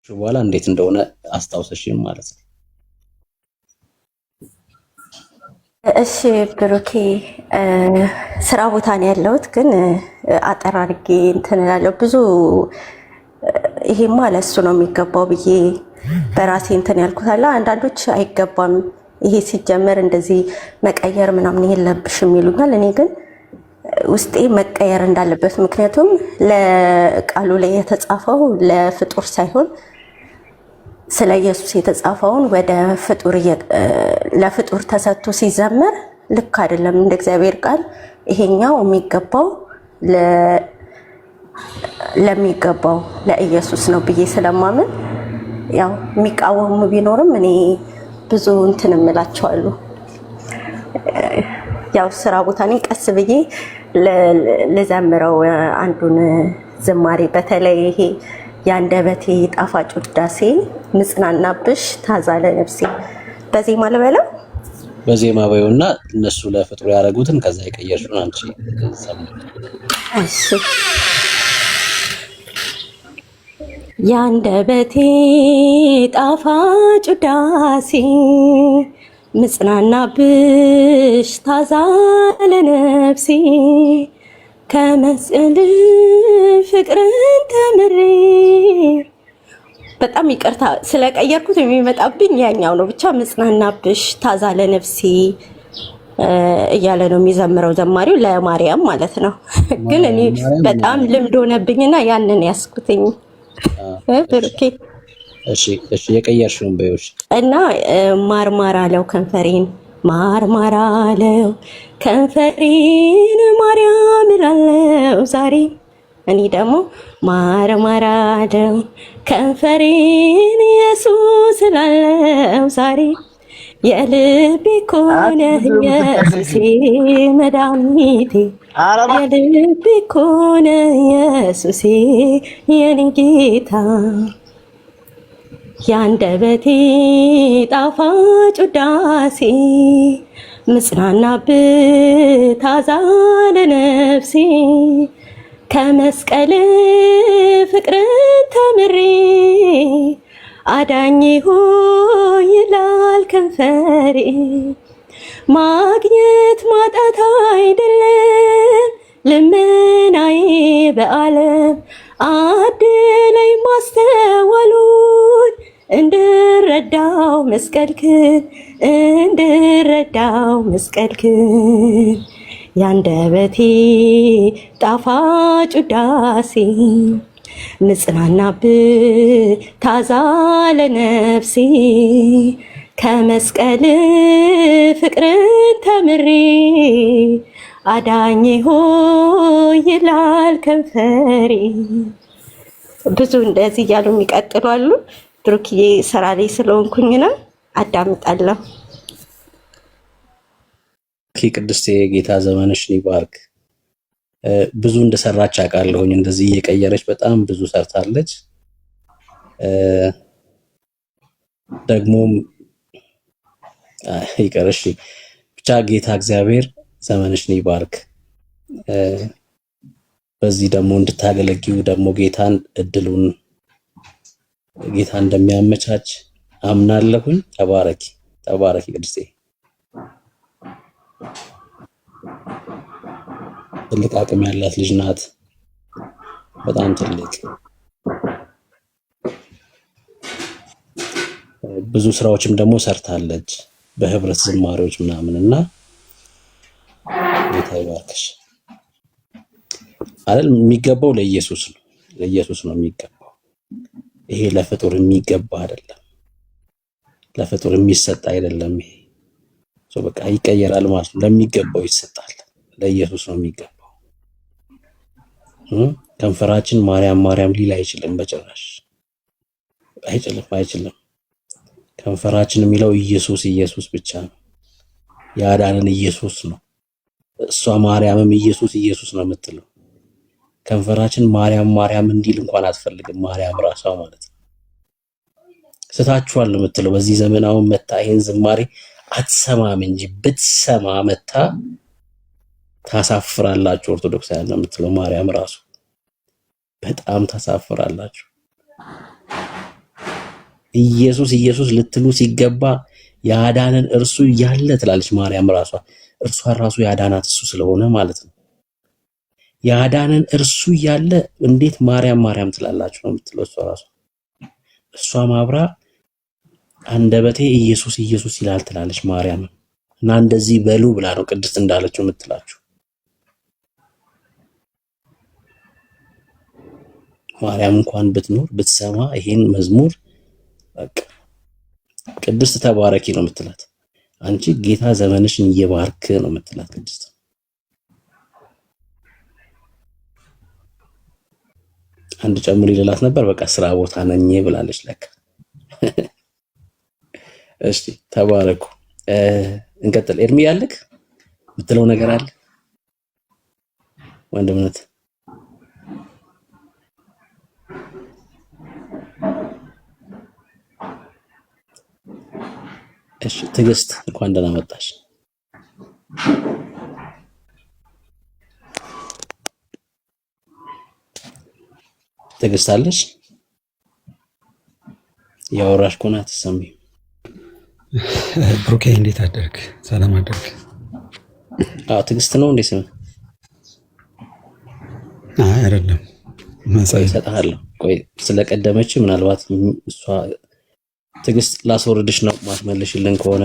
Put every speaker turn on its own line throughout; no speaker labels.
በኋላ እንዴት እንደሆነ አስታውሰሽኝ ማለት ነው።
እሺ ብሩኬ፣ ስራ ቦታ ነው ያለሁት፣ ግን አጠር አድርጌ እንትን እላለሁ። ብዙ ይሄማ ለእሱ ነው የሚገባው ብዬ በራሴ እንትን ያልኩት አለ። አንዳንዶች አይገባም ይሄ ሲጀመር እንደዚህ መቀየር ምናምን የለብሽም ይሉኛል። እኔ ግን ውስጤ መቀየር እንዳለበት፣ ምክንያቱም ለቃሉ ላይ የተጻፈው ለፍጡር ሳይሆን ስለ ኢየሱስ የተጻፈውን ወደ ፍጡር ለፍጡር ተሰጥቶ ሲዘመር ልክ አይደለም። እንደ እግዚአብሔር ቃል ይሄኛው የሚገባው ለሚገባው ለኢየሱስ ነው ብዬ ስለማምን ያው የሚቃወሙ ቢኖርም እኔ ብዙ እንትን እምላቸዋለሁ። ያው ስራ ቦታ ነኝ፣ ቀስ ብዬ ልዘምረው አንዱን ዝማሬ፣ በተለይ ይሄ የአንደበቴ ጣፋጭ ውዳሴ ምጽናናብሽ ታዛ ለነፍሴ በዜማ ልበለው።
በዜማ በይውና እነሱ ለፍጡር ያደረጉትን ከዛ የቀየርሽውን አንቺ ዘምሪ።
እሺ። የአንደበቴ ጣፋጭ ውዳሴ ምጽናናብሽ ታዛ ለነፍሴ ከመስቀል ፍቅርን ተምሬ። በጣም ይቅርታ ስለቀየርኩት የሚመጣብኝ ያኛው ነው። ብቻ ምጽናናብሽ ታዛ ለነፍሴ እያለ ነው የሚዘምረው ዘማሪው፣ ለማርያም ማለት ነው። ግን እኔ በጣም ልምድ ሆነብኝና ያንን ያስኩትኝ ብሩኬ።
እሺ የቀየርሽውን በይውሽ
እና ማርማር አለው ከንፈሬን፣ ማርማር አለው ከንፈሬን፣ ማርያም እላለው ዛሬ። እኔ ደግሞ ማርማር አለው ከንፈሬን፣ ኢየሱስ እላለው ዛሬ። የልቤ እኮ ነህ ኢየሱሴ መድኃኒቴ፣ የልቤ እኮ ነህ ኢየሱሴ የኔ ጌታ። የአንደበቴ ጣፋጭ ውዳሴ ምጽናናብህ ታዛ ለነፍሴ ከመስቀል ፍቅርን ተምሬ አዳኝ ሆይ ይላል ከንፈሬ። ማግኘት ማጣት አይደለም ልመናዬ በዓለም አድለኝ ማስተዋሉን እንድረዳው መስቀልክን እንድረዳው መስቀልክን። የአንደበቴ ጣፋጭ ውዳሴ ምጽናናብህ ታዛ ለነፍሴ ከመስቀል ፍቅርን ተምሬ አዳኝ ሆይ ይላል ከንፈሬ። ብዙ እንደዚህ እያሉ የሚቀጥሉ አሉ። ብሩክዬ ስራ ላይ ስለሆንኩኝ ነው አዳምጣለሁ።
ቅድስቴ ጌታ ዘመንሽን ይባርክ። ብዙ እንደሰራች አውቃለሁኝ። እንደዚህ እየቀየረች በጣም ብዙ ሰርታለች። ደግሞም ይቀርሽ ብቻ ጌታ እግዚአብሔር ዘመንሽን ይባርክ። በዚህ ደግሞ እንድታገለግዩ ደግሞ ጌታን እድሉን ጌታ እንደሚያመቻች አምናለሁኝ። ተባረኪ ቅድስቴ። ትልቅ አቅም ያላት ልጅ ናት። በጣም ትልቅ ብዙ ስራዎችም ደግሞ ሰርታለች በህብረት ዝማሬዎች ምናምን እና ጌታ ይባርክሽ። አይደል የሚገባው ለኢየሱስ ነው የሚገባው። ይሄ ለፍጡር የሚገባ አይደለም፣ ለፍጡር የሚሰጥ አይደለም። ይሄ በቃ ይቀየራል ማለት ነው። ለሚገባው ይሰጣል። ለኢየሱስ ነው የሚገባው። ከንፈራችን ማርያም ሊል አይችልም፣ በጭራሽ አይችልም። ከንፈራችን የሚለው ኢየሱስ ብቻ ነው። ያዳነን ኢየሱስ ነው። እሷ ማርያምም ኢየሱስ ነው የምትለው። ከንፈራችን ማርያም እንዲል እንኳን አትፈልግም። ማርያም ራሷ ማለት ነው። ስታችኋል የምትለው በዚህ ዘመን አሁን መታ ይሄን ዝማሬ አትሰማም እንጂ ብትሰማ መታ ታሳፍራላችሁ። ኦርቶዶክሳውያን ነው የምትለው ማርያም ራሱ በጣም ታሳፍራላችሁ። ኢየሱስ ኢየሱስ ልትሉ ሲገባ ያዳነን እርሱ ያለ ትላለች ማርያም ራሷ። እርሷ ራሱ ያዳናት እሱ ስለሆነ ማለት ነው። ያዳነን እርሱ ያለ እንዴት ማርያም ማርያም ትላላችሁ ነው የምትለው እሷ ራሷ። እሷ ማብራ አንደበቴ ኢየሱስ ኢየሱስ ይላል ትላለች ማርያም። እና እንደዚህ በሉ ብላ ነው ቅድስት እንዳለችው የምትላችሁ። ማርያም እንኳን ብትኖር ብትሰማ ይሄን መዝሙር በቃ ቅድስት ተባረኪ ነው የምትላት። አንቺ ጌታ ዘመንሽን እየባርክ ነው የምትላት ቅድስት። አንድ ጨምሪ ልላት ነበር በቃ ስራ ቦታ ነኝ ብላለች ለካ። እሺ ተባረኩ። እንቀጥል። ኤርሚ ያለክ የምትለው ነገር አለ ወንድምነት? እሺ ትዕግስት እንኳን ደህና መጣሽ። ትዕግስት አለሽ? ያወራሽ ከሆነ አትሰሚም።
ብሩኬ እንዴት አደርክ? ሰላም አደርክ?
አዎ ትዕግስት ነው እንዴ ስም?
አይ አይደለም።
መሳይ እሰጥሃለሁ። ቆይ ስለቀደመች ምናልባት እሷ ትዕግስት ላስወርድሽ ነው ማትመልሽልን ከሆነ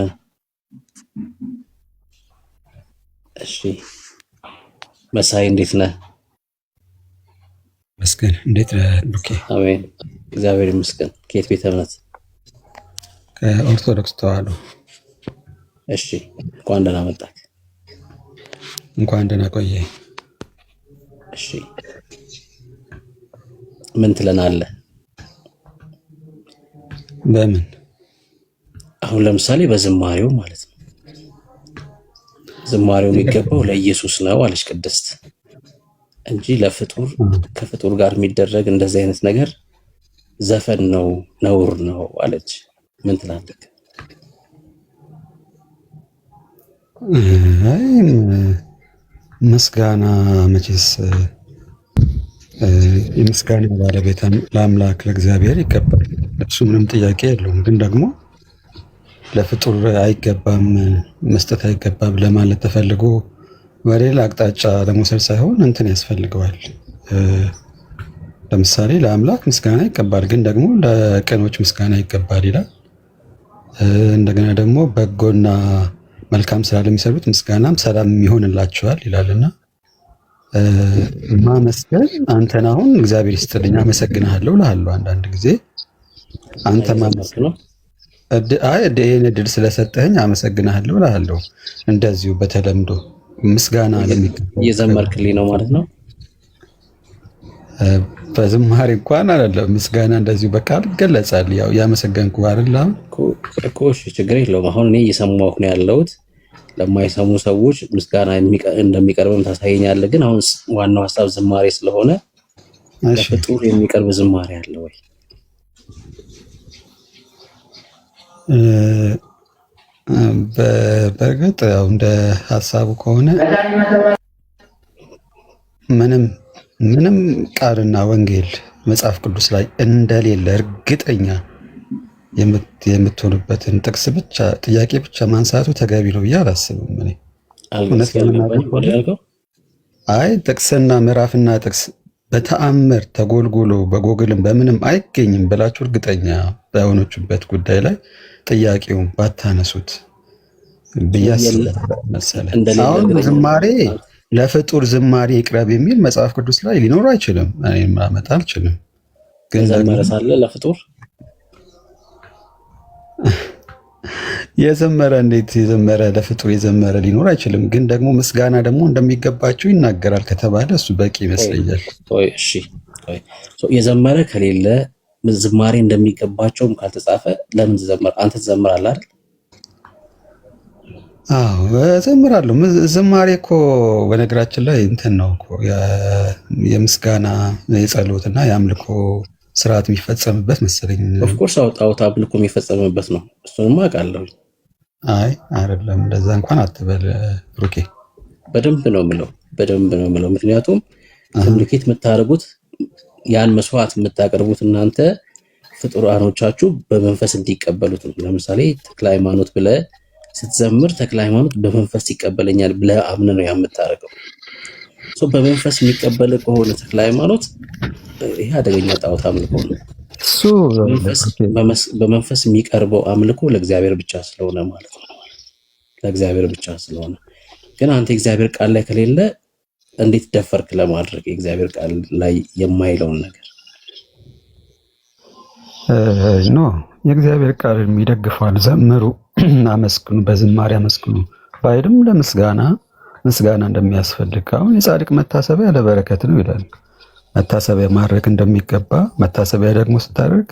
እሺ። መሳይ እንዴት ነህ?
መስገን እንዴት ነህ ብሩኬ?
አሜን እግዚአብሔር ይመስገን። ከየት ቤተ እምነት?
ከኦርቶዶክስ ተዋህዶ።
እሺ እንኳን ደህና መጣህ።
እንኳን ደህና ቆየ።
እሺ ምን ትለናለህ?
በምን?
አሁን ለምሳሌ በዝማሬው ማለት ነው። ዝማሬው የሚገባው ለኢየሱስ ነው አለች ቅድስት እንጂ ለፍጡር ከፍጡር ጋር የሚደረግ እንደዚህ አይነት ነገር ዘፈን ነው ነውር ነው አለች። ምን ትላለህ?
አይ ምስጋና መቼስ የምስጋና ባለቤት ለአምላክ ለእግዚአብሔር ይገባል። እሱ ምንም ጥያቄ የለውም። ግን ደግሞ ለፍጡር አይገባም መስጠት አይገባም ለማለት ተፈልጎ በሌላ አቅጣጫ ለመውሰድ ሳይሆን እንትን ያስፈልገዋል። ለምሳሌ ለአምላክ ምስጋና ይገባል፣ ግን ደግሞ ለቅኖች ምስጋና ይገባል ይላል። እንደገና ደግሞ በጎና መልካም ስራ ለሚሰሩት ምስጋናም ሰላም ይሆንላቸዋል ይላልና ማመስገን አንተን አሁን እግዚአብሔር ይስጥልኝ አመሰግናለሁ እልሃለሁ። አንዳንድ ጊዜ አንተ ማመስገን ይህን እድል ስለሰጠኸኝ አመሰግናለሁ እልሃለሁ። እንደዚሁ በተለምዶ ምስጋና ለሚገባው
እየዘመርክልኝ ነው ማለት ነው።
በዝማሬ እንኳን አይደለም ምስጋና እንደዚሁ በቃል ይገለጻል። ያው ያመሰገንኩ አይደለም
እኮ እሺ፣ ችግር የለውም። አሁን እኔ እየሰማሁ ነው ያለሁት። ለማይሰሙ ሰዎች ምስጋና እንደሚቀርብም ታሳየኛለህ። ግን አሁን ዋናው ሀሳብ ዝማሬ ስለሆነ ለፍጡር የሚቀርብ ዝማሬ አለ ወይ?
በእርግጥ ያው እንደ ሀሳቡ ከሆነ ምንም ቃልና ወንጌል መጽሐፍ ቅዱስ ላይ እንደሌለ እርግጠኛ የምትሆንበትን ጥቅስ ብቻ ጥያቄ ብቻ ማንሳቱ ተገቢ ነው ብዬ አላስብም። እኔ አይ ጥቅስና ምዕራፍና ጥቅስ በተአምር ተጎልጉሎ በጎግልም በምንም አይገኝም ብላችሁ እርግጠኛ በሆነችበት ጉዳይ ላይ ጥያቄውን ባታነሱት ብዬ አስባለሁ መሰለህ። አሁን ዝማሬ ለፍጡር ዝማሬ ይቅረብ የሚል መጽሐፍ ቅዱስ ላይ ሊኖር አይችልም። እኔ ማመጣ አልችልም። ግን
ዘመረ ሳለ ለፍጡር
የዘመረ እንዴት የዘመረ ለፍጡር የዘመረ ሊኖር አይችልም። ግን ደግሞ ምስጋና ደግሞ እንደሚገባቸው ይናገራል ከተባለ እሱ በቂ ይመስለኛል።
እሺ የዘመረ ከሌለ ዝማሬ እንደሚገባቸውም ካልተጻፈ ለምን ትዘምር? አንተ ትዘምራለህ አይደል?
አዎ እዘምራለሁ። ዝማሬ እኮ በነገራችን ላይ እንትን ነው እኮ የምስጋና የጸሎትና የአምልኮ ስርዓት የሚፈጸምበት መሰለኝ።
ኦፍኮርስ ጣዖት አምልኮ የሚፈጸምበት ነው። እሱንማ አውቃለሁ።
አይ አይደለም እንደዛ እንኳን አትበል ብሩኬ።
በደንብ ነው የምለው። ምክንያቱም ኮሚኒኬት የምታደርጉት ያን መስዋዕት የምታቀርቡት እናንተ ፍጡራኖቻችሁ በመንፈስ እንዲቀበሉት ነው። ለምሳሌ ተክለ ሃይማኖት ብለህ ስትዘምር ተክለ ሃይማኖት በመንፈስ ይቀበለኛል ብለህ አምነህ ነው የምታደርገው። በመንፈስ የሚቀበል ከሆነ ተክለ ሃይማኖት ይሄ አደገኛ ጣዖት አምልኮ ነው። በመንፈስ የሚቀርበው አምልኮ ለእግዚአብሔር ብቻ ስለሆነ ማለት ነው። ለእግዚአብሔር ብቻ ስለሆነ ግን አንተ የእግዚአብሔር ቃል ላይ ከሌለ እንዴት ደፈርክ ለማድረግ የእግዚአብሔር ቃል ላይ የማይለውን ነገር?
ኖ የእግዚአብሔር ቃል ይደግፋል። ዘምሩ፣ አመስግኑ፣ በዝማሬ አመስግኑ ባይልም ለምስጋና ምስጋና እንደሚያስፈልግ አሁን የጻድቅ መታሰቢያ ለበረከት ነው ይላል። መታሰቢያ ማድረግ እንደሚገባ መታሰቢያ ደግሞ ስታደርግ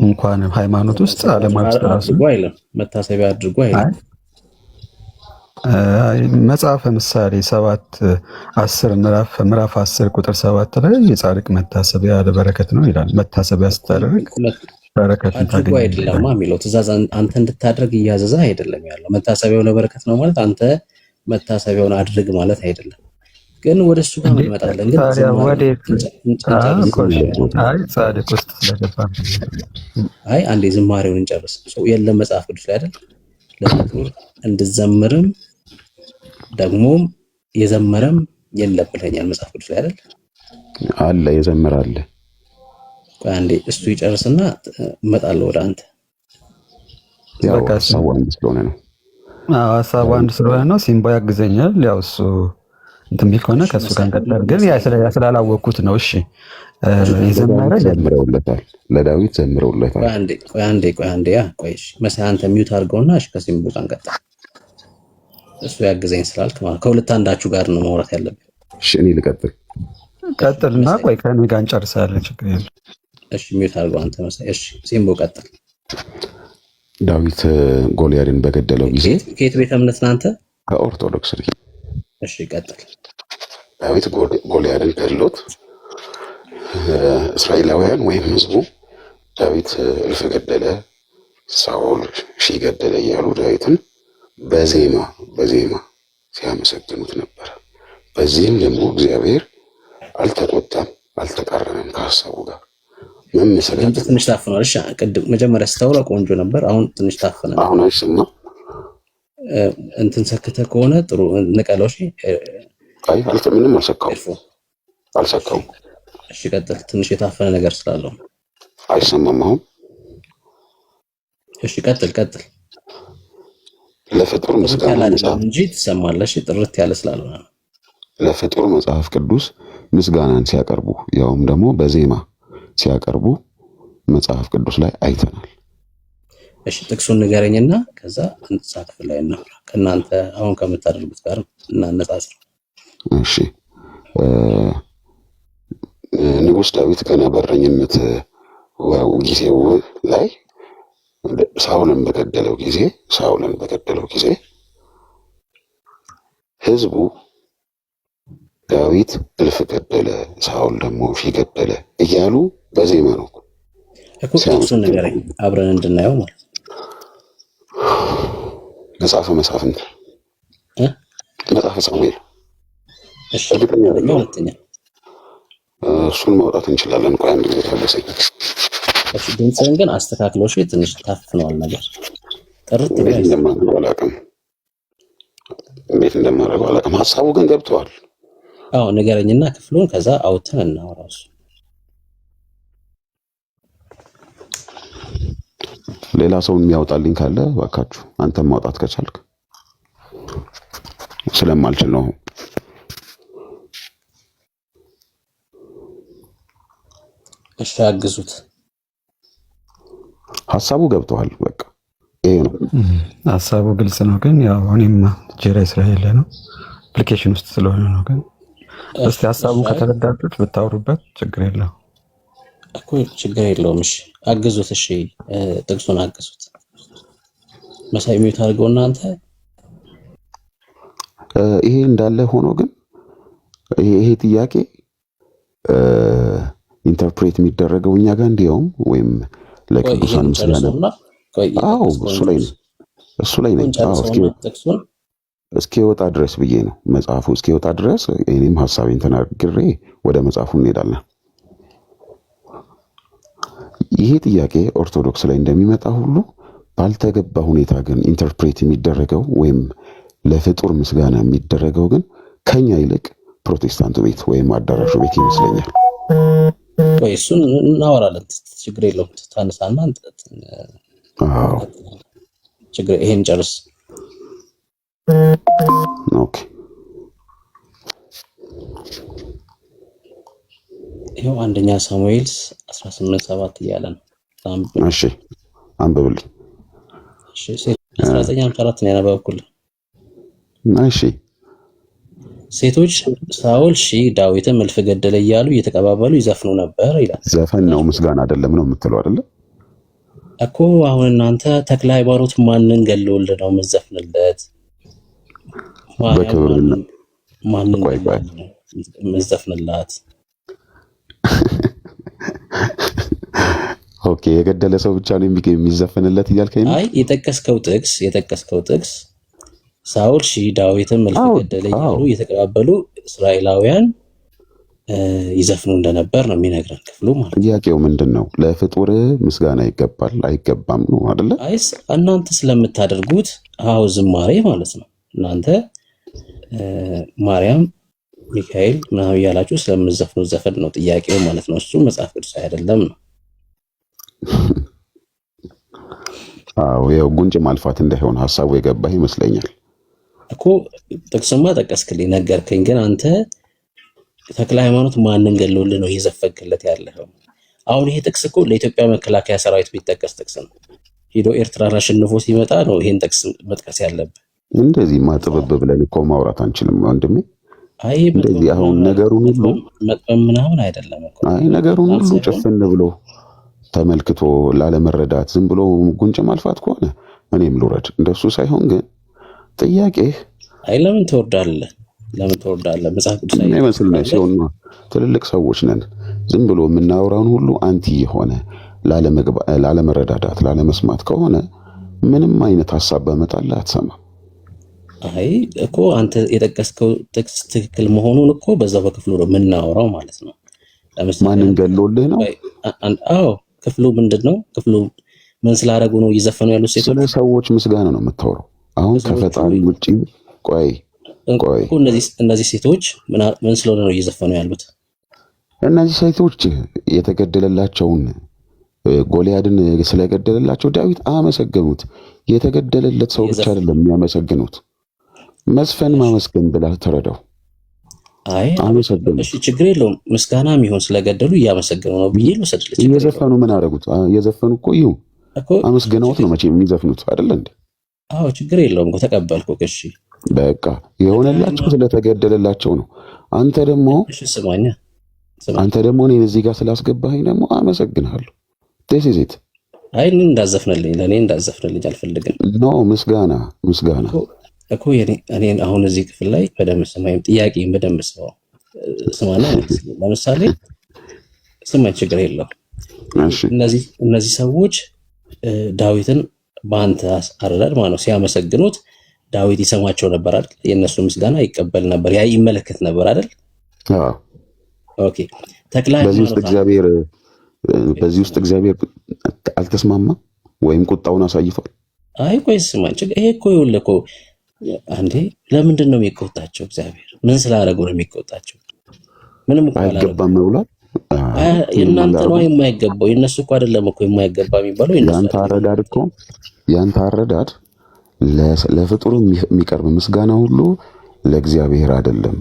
እንኳን ሃይማኖት ውስጥ ዓለማዊ ራሱ
አይልም። መታሰቢያ አድርጎ አይልም።
መጽሐፈ ምሳሌ 7:10 ምዕራፍ 10 ቁጥር 7 ላይ የጻድቅ መታሰቢያ ለበረከት ነው ይላል። መታሰቢያ ስታደርግ በረከትን ታገኛለህ
አይደለም የሚለው ትእዛዝ አንተ እንድታደርግ እያዘዘ አይደለም ያለው። መታሰቢያው ለበረከት ነው ማለት አንተ መታሰቢያውን አድርግ ማለት አይደለም። ግን ወደሱ ጋር እንመጣለን። ግን ጻድቅ ውስጥ ስለገባ አንዴ ዝማሬውን እንጨርስ። የለም መጽሐፍ ቅዱስ ላይ አይደል ለፍጡር እንድዘምርም ደግሞም የዘመረም የለም ብለኛል መጽሐፍ ቅዱስ ላይ አይደል?
አለ የዘመረ አለ።
አንዴ እሱ ይጨርስና እመጣለሁ ወደ አንተ።
ያው ሀሳቡ አንድ ስለሆነ ነው።
ሀሳቡ አንድ ስለሆነ ነው። ሲምቦ ያግዘኛል። ያው እሱ እንትን ቢሆነ ከሱ ጋር እንቀጥላለን። ግን ስላላወቅኩት ነው። እሺ የዘመረ
ዘምረውለታል፣ ለዳዊት ዘምረውለታል።
ቆይ አንዴ እሺ መሳይ አንተ ሚውት አድርገውና እሺ ከሲምቦ ጋር እንቀጥል። እሱ ያግዘኝ ስላልክ ማለት ከሁለት አንዳችሁ ጋር ነው ማውራት ያለብን።
እሺ እኔ ቀጥልና
ቆይ ከእኔ ጋር እንጨርሳለን። ችግር የለም።
እሺ ሚውት አድርገው አንተ መሳይ። እሺ ሲምቦ ቀጥል።
ዳዊት ጎልያድን በገደለው ጊዜ
ከየት ቤተ እምነት ነህ አንተ?
ከኦርቶዶክስ ነኝ።
እሺ ቀጥል።
ዳዊት ጎልያድን ገድሎት እስራኤላውያን ወይም ህዝቡ ዳዊት እልፍ ገደለ፣ ሳኦል ሺህ ገደለ እያሉ ዳዊትን በዜማ ሲያመሰግኑት ነበር። በዚህም ደግሞ እግዚአብሔር አልተቆጣም፣ አልተቃረነም ከሀሳቡ ጋር መመሰገን።
ትንሽ ታፍኗል። እሺ ቅድም መጀመሪያ ስታወራ ቆንጆ ነበር። አሁን ትንሽ ታፍኗል።
አሁን አይሰማም።
እንትን ሰክተህ ከሆነ ጥሩ ንቀለው። እሺ
አይ ምንም አልሰካውም።
እሺ ቀጥል። ትንሽ የታፈነ ነገር ስላለው
አይሰማም አሁን።
እሺ ቀጥል።
ለፍጡር ምስጋና
እንጂ ትሰማለህ። እሺ ጥርት ያለ ስላልሆነ
ለፍጡር መጽሐፍ ቅዱስ ምስጋናን ሲያቀርቡ ያውም ደግሞ በዜማ ሲያቀርቡ መጽሐፍ ቅዱስ ላይ አይተናል።
እሺ ጥቅሱን ንገረኝና ከዛ እንጻ ክፍል ላይ እናውራ። ከእናንተ አሁን ከምታደርጉት ጋር እናነጻጽር።
እሺ ንጉሥ ዳዊት ገና በረኝነት ጊዜው ላይ ሳውልን በገደለው ጊዜ ህዝቡ ዳዊት እልፍ ገደለ፣ ሳውል ደግሞ ሺህ ገደለ እያሉ በዜማ ነው
እኮ። ጥቅሱን ንገረኝ አብረን እንድናየው ማለት ነው።
መጽሐፈ መሳፍንት መጽሐፈ ሳሙኤል።
እሺ ሁለተኛ
እሱን ማውጣት እንችላለን። ቆይ አንድ ጊዜ ታገሰኝ።
እሺ ድምፅህን ግን አስተካክለው። እሺ ትንሽ ታፍነዋል ነገር ጥርት
እንዴት እንደማደርገው አላውቅም። ሀሳቡ ግን ገብተዋል።
አዎ ንገረኝና ክፍሉን ከዛ አውጥተን እናወራው።
ሌላ ሰው የሚያወጣልኝ ካለ እባካችሁ አንተም ማውጣት ከቻልክ። ስለማልችል ነው።
እሺ አግዙት።
ሀሳቡ ገብተዋል። በቃ ይሄ ነው
ሀሳቡ ግልጽ ነው። ግን ያው እኔም ጀራ እስራኤል ነው አፕሊኬሽን ውስጥ ስለሆነ ነው። ግን እስቲ ሀሳቡ ከተረዳችሁት ብታወሩበት ችግር የለውም
እኮ ችግር የለውም። እሺ አግዙት። እሺ ጥቅሱን አግዙት። መሳይ ሚውት አድርገው እናንተ።
ይሄ እንዳለ ሆኖ ግን ይሄ ጥያቄ ኢንተርፕሬት የሚደረገው እኛ ጋር እንዲያውም ወይም ለቅዱሳን ምስጋና እሱ ላይ ነኝ። እስኪወጣ ድረስ ብዬ ነው። መጽሐፉ እስኪወጣ ድረስ እኔም ሀሳቤን ተናግሬ ወደ መጽሐፉ እንሄዳለን። ይሄ ጥያቄ ኦርቶዶክስ ላይ እንደሚመጣ ሁሉ ባልተገባ ሁኔታ ግን ኢንተርፕሬት የሚደረገው ወይም ለፍጡር ምስጋና የሚደረገው ግን ከኛ ይልቅ ፕሮቴስታንቱ ቤት ወይም አዳራሹ ቤት ይመስለኛል።
ወይ እሱን እናወራለን፣ ችግር የለውም። ታነሳና ችግር ይሄን ጨርስ።
ኦኬ
ይሄው አንደኛ ሳሙኤል 18:7 እያለ ነው።
እሺ አንብብልኝ።
እሺ 19:54 ነው ያነበብኩልህ።
እሺ
ሴቶች ሳኦል ዳዊትም እልፍ ገደለ እያሉ እየተቀባበሉ ይዘፍኑ ነበር ይላል።
ዘፈን ነው ምስጋና አይደለም ነው የምትለው አይደለ
እኮ። አሁን እናንተ ተክለ ሃይማኖት ማንን ገለውልህ ነው የምትዘፍንለት? ማንን የምትዘፍንላት?
ኦኬ የገደለ ሰው ብቻ ነው የሚዘፈንለት እያልከኝ ነው?
አይ የጠቀስከው ጥቅስ ሳኦል ዳዊትም እልፍ ገደለ እያሉ እየተቀባበሉ እስራኤላውያን ይዘፍኑ እንደነበር ነው የሚነግረን ክፍሉ ማለት ነው።
ጥያቄው ምንድነው? ለፍጡር ምስጋና ይገባል አይገባም ነው አይደለ?
አይስ እናንተ ስለምታደርጉት ዝማሬ ማለት ነው። እናንተ ማርያም ሚካኤል ምናምን እያላችሁ ስለምትዘፍኑ ዘፈን ነው ጥያቄው ማለት ነው። እሱ መጽሐፍ ቅዱስ አይደለም ነው።
ያው ጉንጭ ማልፋት እንዳይሆን ሐሳቡ የገባህ ይመስለኛል
እኮ። ጥቅስማ ጠቀስክልኝ ነገርከኝ፣ ግን አንተ ተክለ ሃይማኖት ማንን ገለውልህ ነው እየዘፈንክለት ያለኸው? አሁን ይሄ ጥቅስ እኮ ለኢትዮጵያ መከላከያ ሰራዊት ቢጠቀስ ጥቅስ ነው። ሄዶ ኤርትራን አሸንፎ ሲመጣ ነው ይሄን ጥቅስ መጥቀስ ያለብህ።
እንደዚህ ማጥበብ ብለን እኮ ማውራት አንችልም ወንድሜ።
አይ
እንደዚህ አሁን ነገሩን ሁሉ
መጥበብ ምናምን አይደለም እኮ።
አይ ነገሩን ሁሉ ጭፍን ብሎ ተመልክቶ ላለመረዳት ዝም ብሎ ጉንጭ ማልፋት ከሆነ እኔም ልውረድ። እንደሱ ሳይሆን ግን ጥያቄህ
ለምን ትወርዳለህ? መጽሐፍ ቅዱስ
አይመስል ነው ሲሆን ትልልቅ ሰዎች ነን። ዝም ብሎ የምናወራውን ሁሉ አንቲ የሆነ ላለመረዳዳት ላለመስማት ከሆነ ምንም አይነት ሐሳብ በመጣልህ አትሰማም።
አይ እኮ አንተ የጠቀስከው ጥቅስ ትክክል መሆኑን እኮ በዛው በክፍሉ ነው የምናወራው ማለት ነው።
ለምሳሌ ማንን ገሎልህ ነው?
ክፍሉ ምንድነው? ክፍሉ ምን ስላደረጉ ነው እየዘፈኑ ያሉት? ሴቶች
ስለ ሰዎች ምስጋና ነው የምታወራው። አሁን ከፈጣሪ ውጪ ቆይ
እነዚህ ሴቶች ምን ስለሆነ ነው እየዘፈኑ ያሉት?
እነዚህ ሴቶች የተገደለላቸውን ጎልያድን ስለገደለላቸው ዳዊት አመሰገኑት። የተገደለለት ሰው ብቻ አይደለም የሚያመሰግኑት፣ መስፈን ማመስገን ብላ ተረዳው።
አይ
አመሰገኑ።
እሺ ችግር የለውም። ምስጋና የሚሆን ስለገደሉ እያመሰገኑ ነው ብዬ ልወሰድልህ።
እየዘፈኑ ምን አደረጉት? እየዘፈኑ እኮ ይሁን አመስግነውት ነው መቼም የሚዘፍኑት አይደል እንዴ?
አዎ ችግር የለውም እኮ ተቀበልኩ። እሺ
በቃ የሆነላቸው ስለተገደለላቸው ነው። አንተ ደግሞ እኔን እዚህ ጋር ስላስገባኸኝ ደግሞ አመሰግንሃለሁ። ቴሲዚት
አይ ለእኔ እንዳዘፍንልኝ አልፈልግም።
ኖ ምስጋና
እኮ እኔን አሁን እዚህ ክፍል ላይ በደንብ ስማኝ፣ ጥያቄን በደንብ ስማና ለምሳሌ ስማኝ፣ ችግር የለውም። እነዚህ ሰዎች ዳዊትን በአንተ አረዳድ ማለት ነው ሲያመሰግኑት ዳዊት ይሰማቸው ነበር አይደል? የእነሱ ምስጋና ይቀበል ነበር፣ ያ ይመለከት ነበር አይደል? ኦኬ ተክለ
በዚህ ውስጥ እግዚአብሔር አልተስማማም ወይም ቁጣውን አሳይቷል።
አይ ቆይ ስማኝ፣ ይሄ እኮ ይኸውልህ እኮ አንዴ ለምንድን ነው የሚቆጣቸው? እግዚአብሔር ምን ስላደረጉ ነው የሚቆጣቸው? ምንም እኮ
አይገባም ነው ብሏል።
የእናንተ ነው የማይገባው፣ የእነሱ እኮ አይደለም እኮ የማይገባ የሚባለው።
ያንተ አረዳድ ለፍጡር የሚቀርብ ምስጋና ሁሉ ለእግዚአብሔር አይደለም።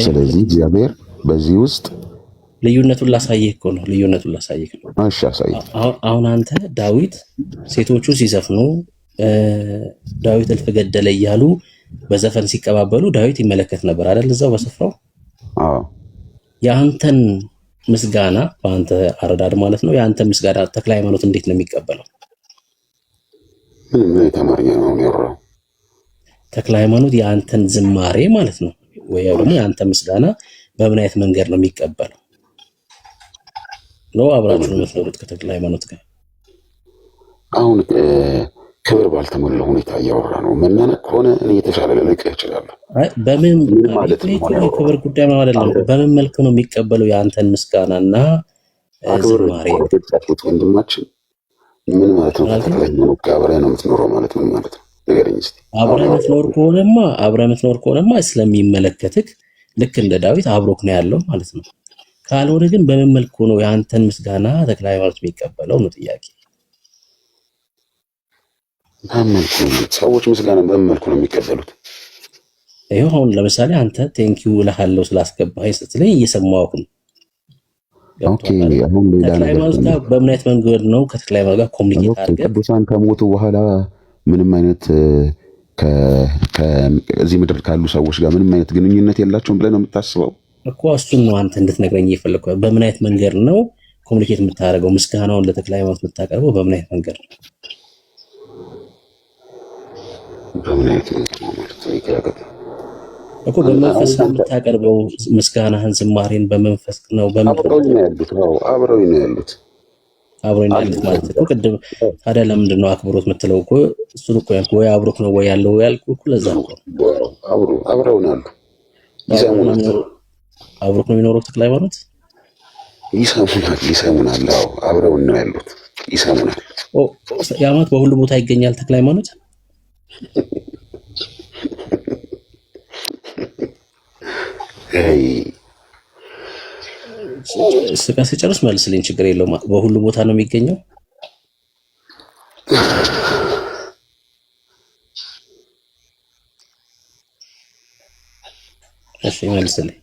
ስለዚህ እግዚአብሔር በዚህ ውስጥ
ልዩነቱን ላሳየህ እኮ ነው።
እሺ አሳይ።
አሁን አንተ ዳዊት ሴቶቹ ሲዘፍኑ ዳዊት እልፍ ገደለ እያሉ በዘፈን ሲቀባበሉ ዳዊት ይመለከት ነበር አይደል? እዛው በስፍራው። የአንተን ምስጋና በአንተ አረዳድ ማለት ነው። የአንተ ምስጋና ተክለ ሃይማኖት እንዴት ነው የሚቀበለው?
ምን ተማርኛ ነው ያወራው?
ተክለ ሃይማኖት የአንተን ዝማሬ ማለት ነው ወይ ደግሞ የአንተ ምስጋና በምን አይነት መንገድ ነው የሚቀበለው? ነው አብራችሁ ነው የምትኖሩት ከተክለ ሃይማኖት ጋር?
አሁን ክብር ባልተሞላው ሁኔታ እያወራ ነው። መናነቅ ከሆነ እኔ የተሻለ ልልቅህ እችላለሁ።
በምን ማለት ነው? ክብር ጉዳይ ማለት አይደለም። በምን መልኩ ነው የሚቀበለው የአንተን ምስጋናና
አክብር
ዝማሬ
ጻፉት ወንድማችን ምን ማለት ነው? ከተክለ ሃይማኖት ጋር አብረህ ነው የምትኖረው ማለት ምን ማለት ነው? ንገረኝ እስኪ።
አብረህ የምትኖር ከሆነማ ስለሚመለከትህ ልክ እንደ ዳዊት አብሮክ ነው ያለው ማለት ነው። ካልሆነ ግን በምን መልኩ ነው የአንተን ምስጋና ተክለ ሃይማኖት የሚቀበለው ነው ጥያቄ።
ሰዎች ምስጋና በምን መልኩ ነው የሚቀበሉት?
ይኸው አሁን ለምሳሌ አንተ ቴንኪው እልሃለሁ ስላስገባኸኝ ስትለኝ እየሰማሁህ ነው። ተክለ ሃይማኖት ጋር በምን አይነት መንገድ ነው ከተክለ ሃይማኖት ጋር ኮሚኒኬት አድርገህ?
ቅዱሳን ከሞቱ በኋላ ምንም አይነት ከዚህ ምድር ካሉ ሰዎች ጋር ምንም አይነት ግንኙነት የላቸውም ብለህ ነው የምታስበው
እኮ? እሱን ነው አንተ እንድትነግረኝ እየፈለግኩ። በምን አይነት መንገድ ነው ኮሚኒኬት የምታደርገው? ምስጋናውን ለተክለ ሃይማኖት የምታቀርበው በምን አይነት መንገድ ነው?
በምን አይነት መንገድ ነው ማለት ነው ይገባል
እኮ። በመንፈስ የምታቀርበው ምስጋናህን ዝማሬን በመንፈስ ነው።
አብረውኝ ነው ያሉት
ማለት ነው። ቅድም ታዲያ ለምንድን ነው አክብሮት የምትለው? እኮ እሱን እኮ ያልኩህ ወይ አብሮክ ነው ወይ ያለው ያልኩህ እኮ ለዛ ነው።
አብረውን አሉ፣ ይሰሙናል።
አብሮክ ነው የሚኖረው ተክለ ሃይማኖት?
ይሰሙናል። አዎ አብረውን ነው ያሉት፣ ይሰሙናል።
የዓመት በሁሉ ቦታ ይገኛል ተክለ ሃይማኖት። ስጨርስ መልስልኝ፣ ችግር የለውም። በሁሉ ቦታ ነው የሚገኘው? እሺ መልስልኝ።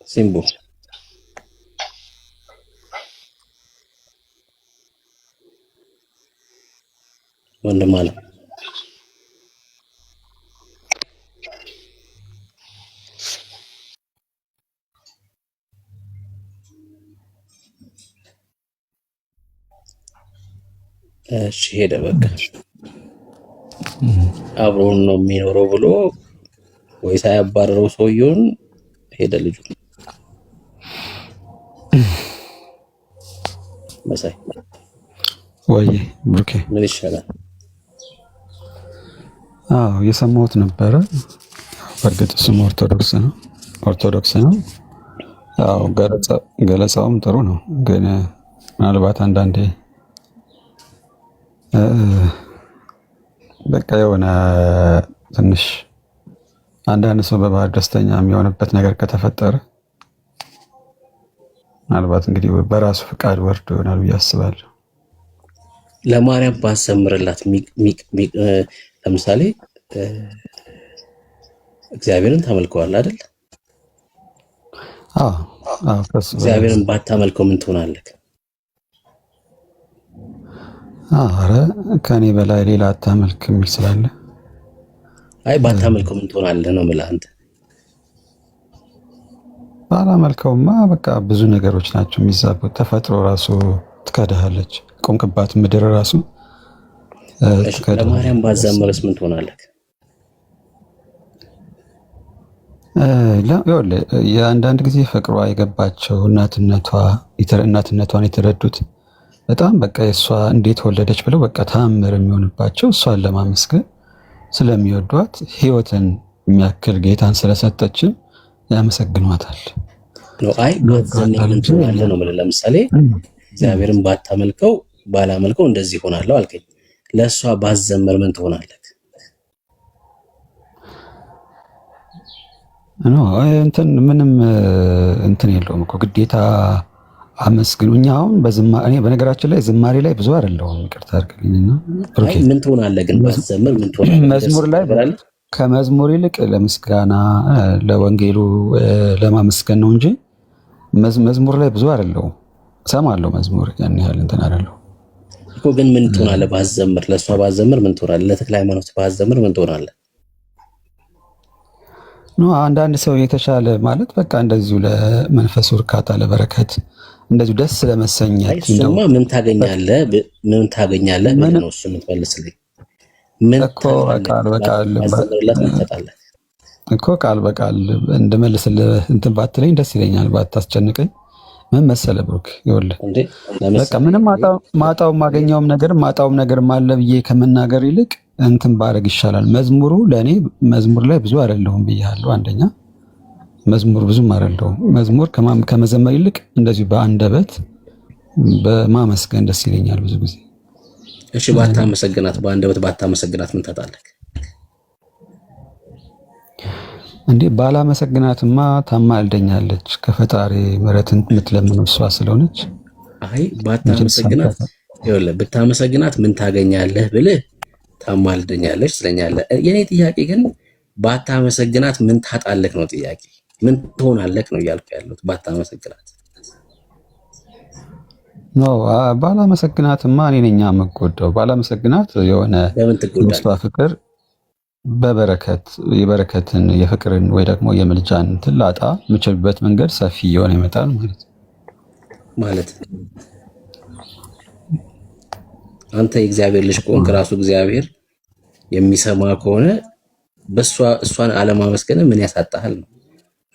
ሲምቦ ወንድም አለ እሺ ሄደ። በቃ አብሮን ነው የሚኖረው ብሎ ወይ ሳያባረረው ሰውየውን ሄደ ልጁ። መሳይ
ወይ ብሩኬ
ምን ይሻላል?
አዎ የሰማሁት ነበረ። በእርግጥ እሱም ኦርቶዶክስ ነው። ያው ገለጻውም ጥሩ ነው። ግን ምናልባት አንዳንዴ በቃ የሆነ ትንሽ አንዳንድ ሰው በባህር ደስተኛ የሚሆንበት ነገር ከተፈጠረ ምናልባት እንግዲህ በራሱ ፍቃድ ወርዶ ይሆናል ብዬ አስባለሁ።
ለማርያም ባሰምርላት ለምሳሌ እግዚአብሔርን ታመልከዋል አይደል? እግዚአብሔርን ባታመልከው ምን ትሆናለህ?
አረ ከኔ በላይ ሌላ አታመልክ የሚል ስላለ፣
አይ ባታመልከው ምን ትሆናለህ ነው የምልህ። አንተ
ባላመልከውማ በቃ ብዙ ነገሮች ናቸው የሚዛቡት። ተፈጥሮ ራሱ ትከዳሃለች። ቆምክባት ምድር ራሱ ትከዳሃለች።
ለማርያም ባዘምርስ ምን ትሆናለህ?
የአንዳንድ ጊዜ ፍቅሯ የገባቸው እናትነቷን የተረዱት በጣም በቃ የእሷ እንዴት ወለደች ብለው በቃ ተአምር የሚሆንባቸው እሷን ለማመስገን ስለሚወዷት ሕይወትን የሚያክል ጌታን ስለሰጠችን ያመሰግኗታል።
አይ ባትዘምር ምን ትሆናለህ ነው የምልህ። ለምሳሌ እግዚአብሔርን ባታመልከው ባላመልከው እንደዚህ ይሆናለሁ አልከኝ። ለእሷ ባትዘምር ምን ትሆናለህ?
ምንም እንትን የለውም እኮ ግዴታ አመስግኑ። እኛ አሁን እኔ በነገራችን ላይ ዝማሬ ላይ ብዙ አይደለሁም፣ ይቅርታ አድርግልኝና
ምን ትሆናለህ ግን ባትዘምር ምን ትሆናለህ?
መዝሙር ላይ ከመዝሙር ይልቅ ለምስጋና ለወንጌሉ ለማመስገን ነው እንጂ መዝሙር ላይ ብዙ አይደለሁም። እሰማለሁ መዝሙር ያን ያህል እንትን አይደለሁም
እኮ። ግን ምን ትሆናለህ ባትዘምር? ለእሷ ባትዘምር ምን ትሆናለህ? ለተክለ ሃይማኖት ባትዘምር ምን ትሆናለህ?
አንዳንድ ሰው የተሻለ ማለት በቃ እንደዚሁ ለመንፈሱ እርካታ ለበረከት እንደዚሁ ደስ ለመሰኘት
እሱማ ምን ታገኛለህ ነው እሱ የምትመልስልኝ? ምን
እኮ ቃል በቃል እንድመልስልህ እንትን ባትለኝ ደስ ይለኛል፣ ባታስጨንቀኝ። ምን መሰለህ ብሩክ፣ ይኸውልህ
እንዴ
በቃ
ለምሳሌ
ምንም
እኔ
ማጣው ማገኘውም ነገር አለ ብዬ ከመናገር ይልቅ እንትን ባረግ ይሻላል። መዝሙሩ ለእኔ መዝሙር ላይ ብዙ አይደለሁም ብያለሁ። አንደኛ መዝሙር ብዙም አይደለሁም። መዝሙር ከመዘመር ይልቅ እንደዚሁ በአንደበት በማመስገን ደስ ይለኛል ብዙ ጊዜ።
እሺ ባታመሰግናት፣ በአንደበት ባታመሰግናት ምን ታጣለህ
እንዴ? ባላመሰግናትማ ታማልደኛለች። ከፈጣሪ ምሕረትን የምትለምነው እሷ ስለሆነች።
አይ ባታመሰግናት፣ ይኸውልህ ብታመሰግናት ምን ታገኛለህ ብልህ ታማልደኛለች ትለኛለህ። የኔ ጥያቄ ግን ባታመሰግናት ምን ታጣለህ ነው ጥያቄ። ምን ትሆናለህ ነው እያልኩ ያለሁት። ባታመሰግናት
ነው ባላመሰግናትማ እኔ ነኝ የምጎዳው። ባላመሰግናት የሆነ
ለምን ትጎዳለህ?
ፍቅር የበረከትን የፍቅርን ወይ ደግሞ የምልጃን ትላጣ የምችልበት መንገድ ሰፊ እየሆነ ይመጣል ማለት አንተ የእግዚአብሔር ልጅ ከሆንክ ራሱ እግዚአብሔር የሚሰማ ከሆነ እሷን አለማመስገን ምን ያሳጣሃል ነው?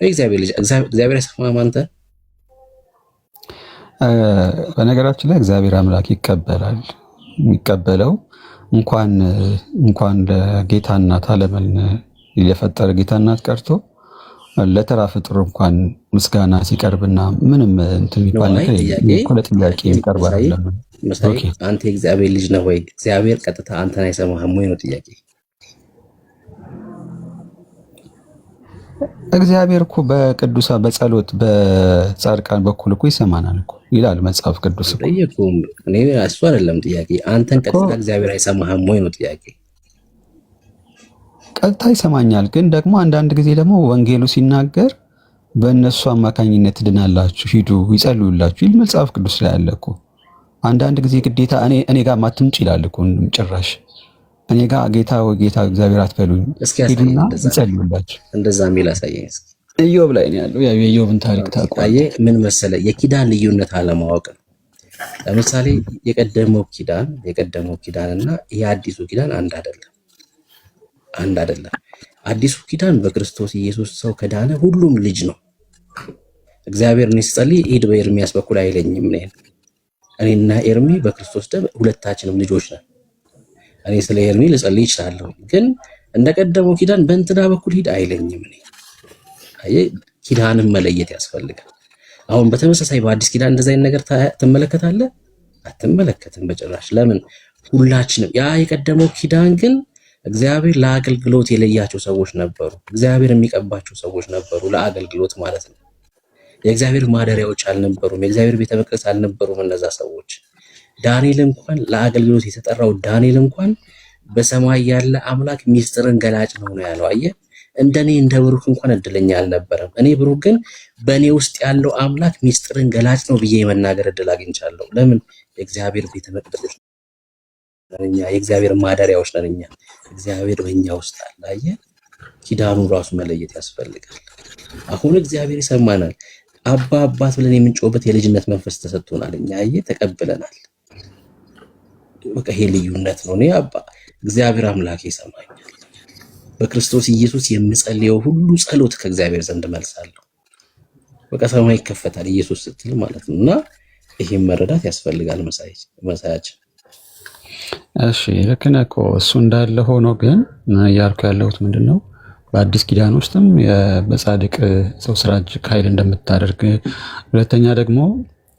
የእግዚአብሔር ልጅ እግዚአብሔር አይሰማም አንተ? በነገራችን ላይ እግዚአብሔር አምላክ ይቀበላል። የሚቀበለው እንኳን ለጌታ እናት ዓለምን የፈጠረ ጌታ እናት ቀርቶ ለተራ ፍጡር እንኳን ምስጋና ሲቀርብና ምንም እንትን የሚባል ነገር ለጥያቄ የሚቀርብ አይደለም።
አንተ የእግዚአብሔር ልጅ ነህ ወይ? እግዚአብሔር ቀጥታ አንተን አይሰማህም ወይ ነው ጥያቄ።
እግዚአብሔር እኮ በቅዱሳ በጸሎት በጻድቃን በኩል እኮ ይሰማናል እኮ ይላል መጽሐፍ ቅዱስ እኮ።
እኔ እሱ አይደለም ጥያቄ። አንተን ቀጥታ እግዚአብሔር አይሰማህም ወይ ነው ጥያቄ።
ቀጥታ ይሰማኛል፣ ግን ደግሞ አንዳንድ ጊዜ ደግሞ ወንጌሉ ሲናገር በእነሱ አማካኝነት ትድናላችሁ፣ ሂዱ ይጸልዩላችሁ ይል መጽሐፍ ቅዱስ ላይ አለ እኮ። አንዳንድ ጊዜ ግዴታ እኔ ጋር ማትምጭ ይላል እኮ ጭራሽ እኔ ጋር ጌታ ወይ ጌታ እግዚአብሔር አትበሉኝ፣ ሂዱና ይጸልዩላችሁ።
እንደዛ የሚል አሳየኝ እስኪ።
ኢዮብ ላይ ነው ያለው። ያው የኢዮብን ታሪክ ታውቃለህ።
ምን መሰለህ የኪዳን ልዩነት አለማወቅ ነው። ለምሳሌ የቀደመው ኪዳንና የአዲሱ ኪዳን አንድ አይደለም። አዲሱ ኪዳን በክርስቶስ ኢየሱስ ሰው ከዳነ ሁሉም ልጅ ነው። እግዚአብሔር እኔ ስጸልይ ሂድ በኤርሚያስ በኩል አይለኝም። እኔና ኤርሚ በክርስቶስ ደም ሁለታችንም ልጆች ነን። እኔ ስለ ኤርሚ ልጸልይ እችላለሁ፣ ግን እንደቀደመው ኪዳን በእንትና በኩል ሂድ አይለኝም። ኪዳንን መለየት ያስፈልጋል። አሁን በተመሳሳይ በአዲስ ኪዳን እንደዛ አይነት ነገር ትመለከታለህ? አትመለከትም በጭራሽ። ለምን? ሁላችንም ያ የቀደመው ኪዳን ግን እግዚአብሔር ለአገልግሎት የለያቸው ሰዎች ነበሩ። እግዚአብሔር የሚቀባቸው ሰዎች ነበሩ ለአገልግሎት ማለት ነው። የእግዚአብሔር ማደሪያዎች አልነበሩም። የእግዚአብሔር ቤተ መቅደስ አልነበሩም እነዛ ሰዎች። ዳንኤል እንኳን ለአገልግሎት የተጠራው ዳንኤል እንኳን በሰማይ ያለ አምላክ ሚስጥርን ገላጭ ነው ያለው። አየህ፣ እንደኔ እንደ ብሩክ እንኳን እድለኛ አልነበረም። እኔ ብሩክ ግን በእኔ ውስጥ ያለው አምላክ ሚስጥርን ገላጭ ነው ብዬ የመናገር እድል አግኝቻለሁ። ለምን? የእግዚአብሔር ቤተ መቅደሶች ነን እኛ፣ የእግዚአብሔር ማደሪያዎች ነን እኛ። እግዚአብሔር በእኛ ውስጥ አለ። አየህ፣ ኪዳኑ ራሱ መለየት ያስፈልጋል። አሁን እግዚአብሔር ይሰማናል። አባ አባት ብለን የምንጮህበት የልጅነት መንፈስ ተሰጥቶናል። እኛ ተቀብለናል። በቃ ይሄ ልዩነት ነው። እኔ እግዚአብሔር አምላክ ይሰማኛል። በክርስቶስ ኢየሱስ የምጸልየው ሁሉ ጸሎት ከእግዚአብሔር ዘንድ መልሳለሁ። በቃ ሰማይ ይከፈታል ኢየሱስ ስትል ማለት ነው። እና ይሄን መረዳት ያስፈልጋል መሳያችን።
እሺ ልክ ነህ እኮ እሱ እንዳለ ሆኖ ግን እያልኩ ያለሁት ምንድነው በአዲስ ኪዳን ውስጥም በጻድቅ ሰው ስራ እጅግ ኃይል እንደምታደርግ፣ ሁለተኛ ደግሞ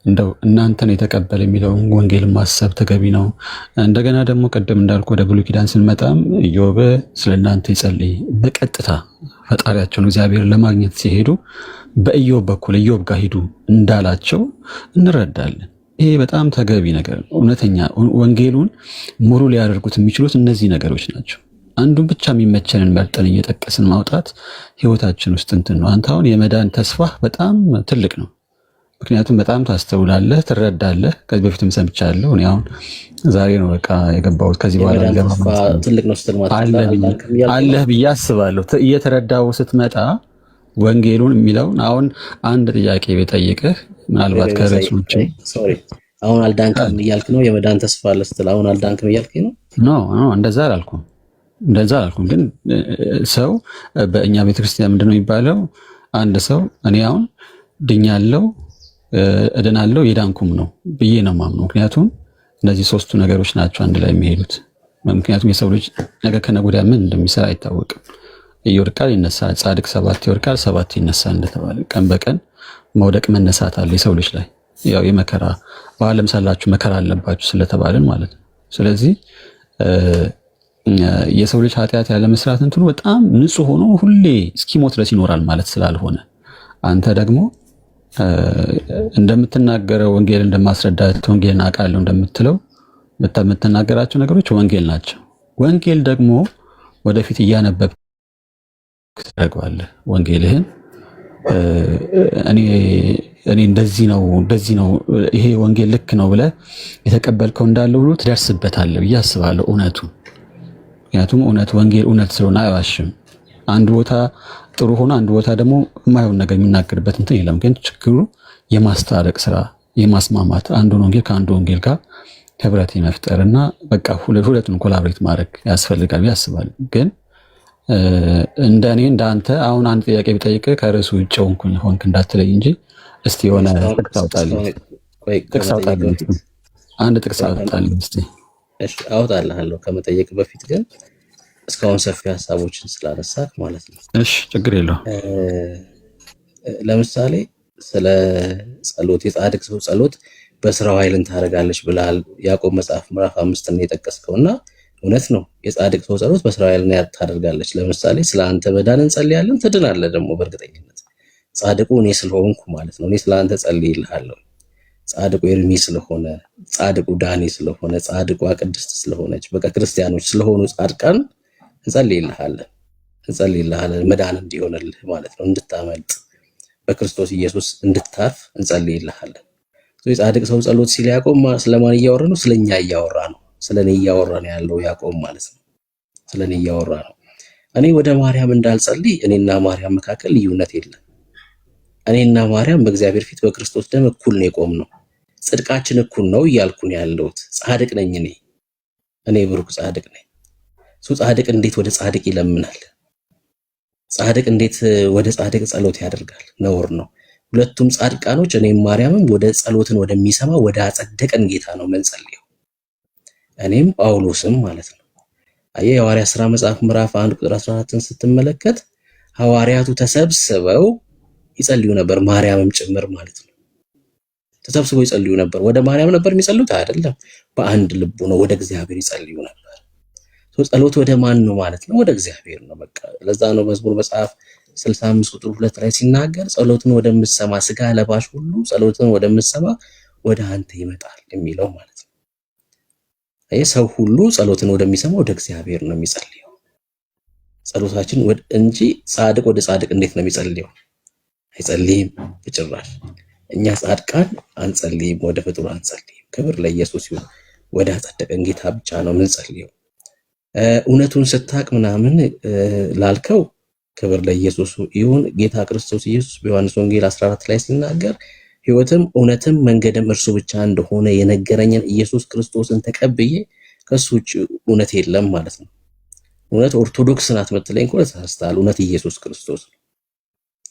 እንደው እናንተን የተቀበለ የሚለውን ወንጌል ማሰብ ተገቢ ነው። እንደገና ደግሞ ቀደም እንዳልኩ ወደ ብሉይ ኪዳን ስንመጣም ኢዮብ ስለ እናንተ ይጸልይ በቀጥታ ፈጣሪያቸውን እግዚአብሔር ለማግኘት ሲሄዱ በኢዮብ በኩል ኢዮብ ጋር ሂዱ እንዳላቸው እንረዳለን። ይሄ በጣም ተገቢ ነገር ነው። እውነተኛ ወንጌሉን ሙሉ ሊያደርጉት የሚችሉት እነዚህ ነገሮች ናቸው። አንዱን ብቻ የሚመቸንን መርጠን እየጠቀስን ማውጣት ህይወታችን ውስጥ እንትን ነው። አንተ አሁን የመዳን ተስፋ በጣም ትልቅ ነው። ምክንያቱም በጣም ታስተውላለህ፣ ትረዳለህ። ከዚህ በፊትም ሰምቻለሁ። እኔ አሁን ዛሬ ነው በቃ የገባሁት። ከዚህ በኋላ
ትልቅ ነው ስትል
አለህ ብዬ አስባለሁ። እየተረዳው ስትመጣ ወንጌሉን የሚለውን አሁን አንድ ጥያቄ በጠይቅህ ምናልባት ከርዕሱ ውጭ
አሁን አልዳንክም እያልክ ነው። የመዳን ተስፋ አለ ስትል አሁን አልዳንክም እያልክ ነው?
ኖ እንደዛ አላልኩም። ግን ሰው በእኛ ቤተክርስቲያን ምንድነው የሚባለው? አንድ ሰው እኔ አሁን ድኛለሁ
እድናለሁ የዳንኩም ነው ብዬ ነው የማምነው። ምክንያቱም እነዚህ ሶስቱ ነገሮች ናቸው አንድ ላይ የሚሄዱት። ምክንያቱም የሰው ልጅ ነገ ከነገ ወዲያ ምን እንደሚሰራ አይታወቅም። ይወድቃል፣ ይነሳል። ጻድቅ 7 ይወድቃል 7 ይነሳል እንደተባለ ቀን በቀን መውደቅ መነሳት አለ የሰው ልጅ ላይ። ያው የመከራ በዓለም ሳላችሁ መከራ አለባችሁ ስለተባልን ማለት ነው። ስለዚህ የሰው ልጅ ኃጢአት ያለ መስራት እንትኑ በጣም ንጹህ ሆኖ ሁሌ እስኪሞት ድረስ ይኖራል ማለት ስላልሆነ አንተ ደግሞ እንደምትናገረው ወንጌል እንደማስረዳት ወንጌልን አውቃለሁ እንደምትለው የምትናገራቸው ነገሮች ወንጌል ናቸው። ወንጌል ደግሞ ወደፊት እያነበብክ ታደርገዋለህ። ወንጌልህን እኔ እንደዚህ ነው ይሄ ወንጌል ልክ ነው ብለህ የተቀበልከው እንዳለ ሁሉ ትደርስበታለህ ብዬ አስባለሁ እውነቱ። ምክንያቱም ወንጌል እውነት ስለሆነ አይዋሽም። አንድ ቦታ ጥሩ ሆኖ አንድ ቦታ ደግሞ የማይሆን ነገር የሚናገርበት እንትን የለም። ግን ችግሩ የማስታረቅ ስራ የማስማማት አንዱን ወንጌል ከአንዱ ወንጌል ጋር ህብረት የመፍጠር እና በቃ ሁለቱን ኮላቦሬት ማድረግ ያስፈልጋል ብዬ አስባለሁ። ግን እንደኔ እንዳንተ አሁን አንድ ጥያቄ ቢጠይቅ ከርዕሱ ውጭ ሆንክ እንዳትለኝ እንጂ እስቲ የሆነ ጥቅስ አውጣልኝ። አንድ ጥቅስ አውጣልኝ እስቲ።
እሺ አውጣልሃለሁ። ከመጠየቅ በፊት ግን እስካሁን ሰፊ ሀሳቦችን ስላነሳክ ማለት ነው።
እሺ ችግር የለውም።
ለምሳሌ ስለ ጸሎት የጻድቅ ሰው ጸሎት በስራው ኃይልን ታደርጋለች ብለሃል። ያዕቆብ መጽሐፍ ምዕራፍ 5 ነው የጠቀስከውና እውነት ነው። የጻድቅ ሰው ጸሎት በስራው ኃይልን ታደርጋለች። ለምሳሌ ስለ አንተ መዳን እንጸልያለን፣ ትድናለህ ደግሞ በእርግጠኝነት። ጻድቁ እኔ ስለሆንኩ ማለት ነው። እኔ ስለ አንተ ጸልይልሃለሁ። ጻድቁ ኤርሚ ስለሆነ፣ ጻድቁ ዳኒ ስለሆነ፣ ጻድቋ ቅድስት ስለሆነች፣ በቃ ክርስቲያኖች ስለሆኑ ጻድቃን እንጸልይልሃለን መዳን እንዲሆንልህ ማለት ነው። እንድታመልጥ በክርስቶስ ኢየሱስ እንድታርፍ እንጸልይልሃለን። የጻድቅ ሰው ጸሎት ሲል ያዕቆብ ስለማን እያወራ ነው? ስለኛ እያወራ ነው። ስለኔ እያወራ ነው ያለው ያዕቆብ ማለት ነው። ስለኔ እያወራ ነው። እኔ ወደ ማርያም እንዳልጸልይ እኔና ማርያም መካከል ልዩነት የለም። እኔና ማርያም በእግዚአብሔር ፊት በክርስቶስ ደም እኩል ነው የቆምነው። ጽድቃችን እኩል ነው እያልኩ ነው ያለሁት። ጻድቅ ነኝ እኔ ብሩክ ጻድቅ ነኝ። ጻድቅ እንዴት ወደ ጻድቅ ይለምናል? ጻድቅ እንዴት ወደ ጻድቅ ጸሎት ያደርጋል? ነውር ነው። ሁለቱም ጻድቃኖች እኔም ማርያምም ወደ ጸሎትን ወደሚሰማ ወደ አጸደቀን ጌታ ነው መንጸልየው። እኔም ጳውሎስም ማለት ነው። አየህ የሐዋርያት ሥራ መጽሐፍ ምዕራፍ 1 ቁጥር 14ን ስትመለከት ሐዋርያቱ ተሰብስበው ይጸልዩ ነበር፣ ማርያምም ጭምር ማለት ነው። ተሰብስበው ይጸልዩ ነበር። ወደ ማርያም ነበር የሚጸልዩት አይደለም፣ በአንድ ልቡ ነው ወደ እግዚአብሔር ይጸልዩ ነበር። ጸሎት ወደ ማን ነው ማለት ነው? ወደ እግዚአብሔር ነው። በቃ ለዛ ነው መዝሙር መጽሐፍ 65 ቁጥር 2 ላይ ሲናገር ጸሎትን ወደምትሰማ ስጋ ለባሽ ሁሉ ጸሎትን ወደምትሰማ ወደ አንተ ይመጣል የሚለው ማለት ነው። ሰው ሁሉ ጸሎትን ወደሚሰማ ወደ እግዚአብሔር ነው የሚጸልየው። ጸሎታችን እንጂ ጻድቅ ወደ ጻድቅ እንዴት ነው የሚጸልየው? አይጸልይም በጭራሽ። እኛ ጻድቃን አንጸልይም፣ ወደ ፍጡር አንጸልይም። ክብር ለኢየሱስ ይሁን። ወደ አጸደቀን ጌታ ብቻ ነው የምንጸልየው። እውነቱን ስታቅ ምናምን ላልከው ክብር ለኢየሱስ ይሁን። ጌታ ክርስቶስ ኢየሱስ በዮሐንስ ወንጌል 14 ላይ ሲናገር ሕይወትም እውነትም መንገድም እርሱ ብቻ እንደሆነ የነገረኝን ኢየሱስ ክርስቶስን ተቀብዬ ከሱ ውጭ እውነት የለም ማለት ነው። እውነት ኦርቶዶክስ ናት መጥለኝ እኮ ተሳስተሃል። እውነት ኢየሱስ ክርስቶስ ነው።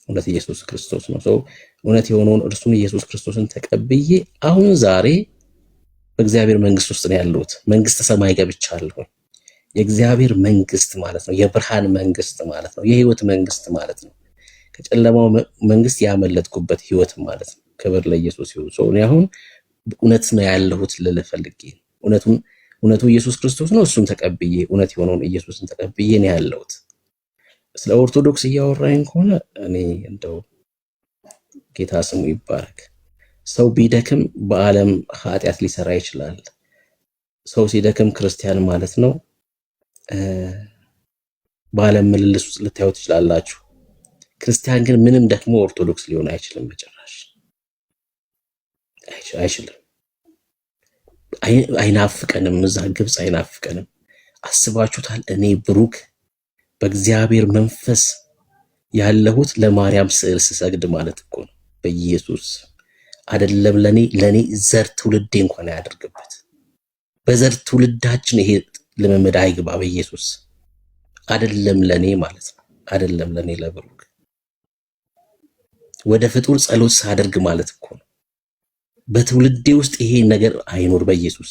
እውነት ኢየሱስ ክርስቶስ ነው። ሰው እውነት የሆነውን እርሱን ኢየሱስ ክርስቶስን ተቀብዬ አሁን ዛሬ በእግዚአብሔር መንግስት ውስጥ ነው ያለሁት። መንግስተ ሰማይ ገብቻለሁ። የእግዚአብሔር መንግስት ማለት ነው። የብርሃን መንግስት ማለት ነው። የህይወት መንግስት ማለት ነው። ከጨለማው መንግስት ያመለጥኩበት ህይወት ማለት ነው። ክብር ለኢየሱስ ይሁን። ሰው እኔ አሁን እውነት ነው ያለሁት ልልህ ፈልጌ እውነቱ ኢየሱስ ክርስቶስ ነው። እሱን ተቀብዬ እውነት የሆነውን ኢየሱስን ተቀብዬ ነው ያለሁት። ስለ ኦርቶዶክስ እያወራኝ ከሆነ እኔ እንደው ጌታ ስሙ ይባረክ። ሰው ቢደክም በዓለም ኃጢአት ሊሰራ ይችላል። ሰው ሲደክም ክርስቲያን ማለት ነው በዓለም ምልልስ ውስጥ ልታዩ ትችላላችሁ። ክርስቲያን ግን ምንም ደክሞ ኦርቶዶክስ ሊሆን አይችልም። በጭራሽ አይችልም። አይናፍቀንም። እዛ ግብፅ አይናፍቀንም። አስባችሁታል? እኔ ብሩክ በእግዚአብሔር መንፈስ ያለሁት ለማርያም ስዕል ስሰግድ ማለት እኮ ነው። በኢየሱስ አይደለም ለኔ ዘር ትውልዴ እንኳን ያደርግበት። በዘር ትውልዳችን ይሄ ልምምድ አይግባ በኢየሱስ አይደለም ለኔ ማለት ነው። አይደለም ለኔ ለብሩክ ወደ ፍጡር ጸሎት ሳደርግ ማለት እኮ ነው። በትውልዴ ውስጥ ይሄ ነገር አይኖር በኢየሱስ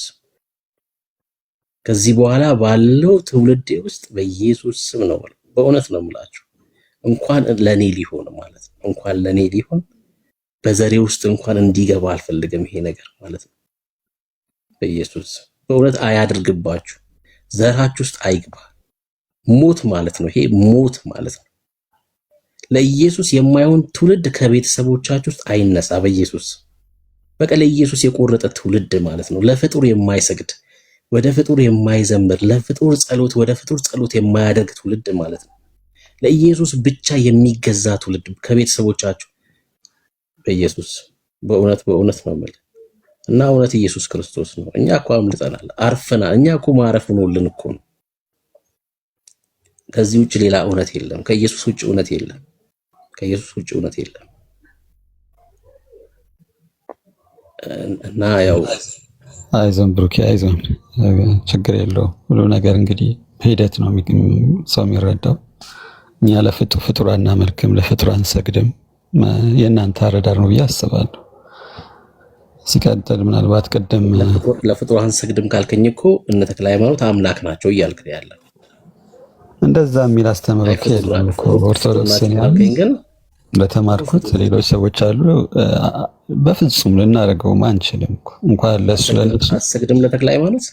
ከዚህ በኋላ ባለው ትውልዴ ውስጥ በኢየሱስ ስም ነው። በእውነት ነው የምላችሁ። እንኳን ለኔ ሊሆን ማለት ነው እንኳን ለኔ ሊሆን በዘሬ ውስጥ እንኳን እንዲገባ አልፈልግም ይሄ ነገር ማለት ነው። በኢየሱስ በእውነት አያድርግባችሁ፣ ዘራችሁ ውስጥ አይግባ። ሞት ማለት ነው ይሄ ሞት ማለት ነው። ለኢየሱስ የማይሆን ትውልድ ከቤተሰቦቻችሁ ውስጥ አይነሳ በኢየሱስ። በቃ ለኢየሱስ የቆረጠ ትውልድ ማለት ነው። ለፍጡር የማይሰግድ ወደ ፍጡር የማይዘምር ለፍጡር ጸሎት ወደ ፍጡር ጸሎት የማያደርግ ትውልድ ማለት ነው። ለኢየሱስ ብቻ የሚገዛ ትውልድ ከቤተሰቦቻችሁ በኢየሱስ በእውነት ነው የምልህ እና እውነት ኢየሱስ ክርስቶስ ነው። እኛ እኮ አምልጠናል፣ አርፈናል። እኛ እኮ ማረፍ ሆኖልን እኮ ነው። ከዚህ ውጭ ሌላ እውነት የለም። ከኢየሱስ ውጭ እውነት የለም። ከኢየሱስ ውጭ እውነት የለም። እና ያው
አይዞን ብሩኬ አይዞን፣ ችግር የለውም። ሁሉ ነገር እንግዲህ ሂደት ነው ሰው የሚረዳው። እኛ ለፍጡር አናመልክም፣ ለፍጡር አንሰግድም። የእናንተ አረዳር ነው ብዬ አስባለሁ። ሲቀጥል ምናልባት ቅድም
ለፍጡር አንሰግድም ካልከኝ እኮ እነ ተክለ ሃይማኖት አምላክ ናቸው እያልክ ነው ያለው።
እንደዛ የሚል አስተምሮ ከየለም እኮ ኦርቶዶክስ ግን በተማርኩት ሌሎች ሰዎች አሉ። በፍጹም ልናደርገውም አንችልም እኮ እንኳን ለሱ ለነሱ
አሰግድም ለተክለ ሃይማኖት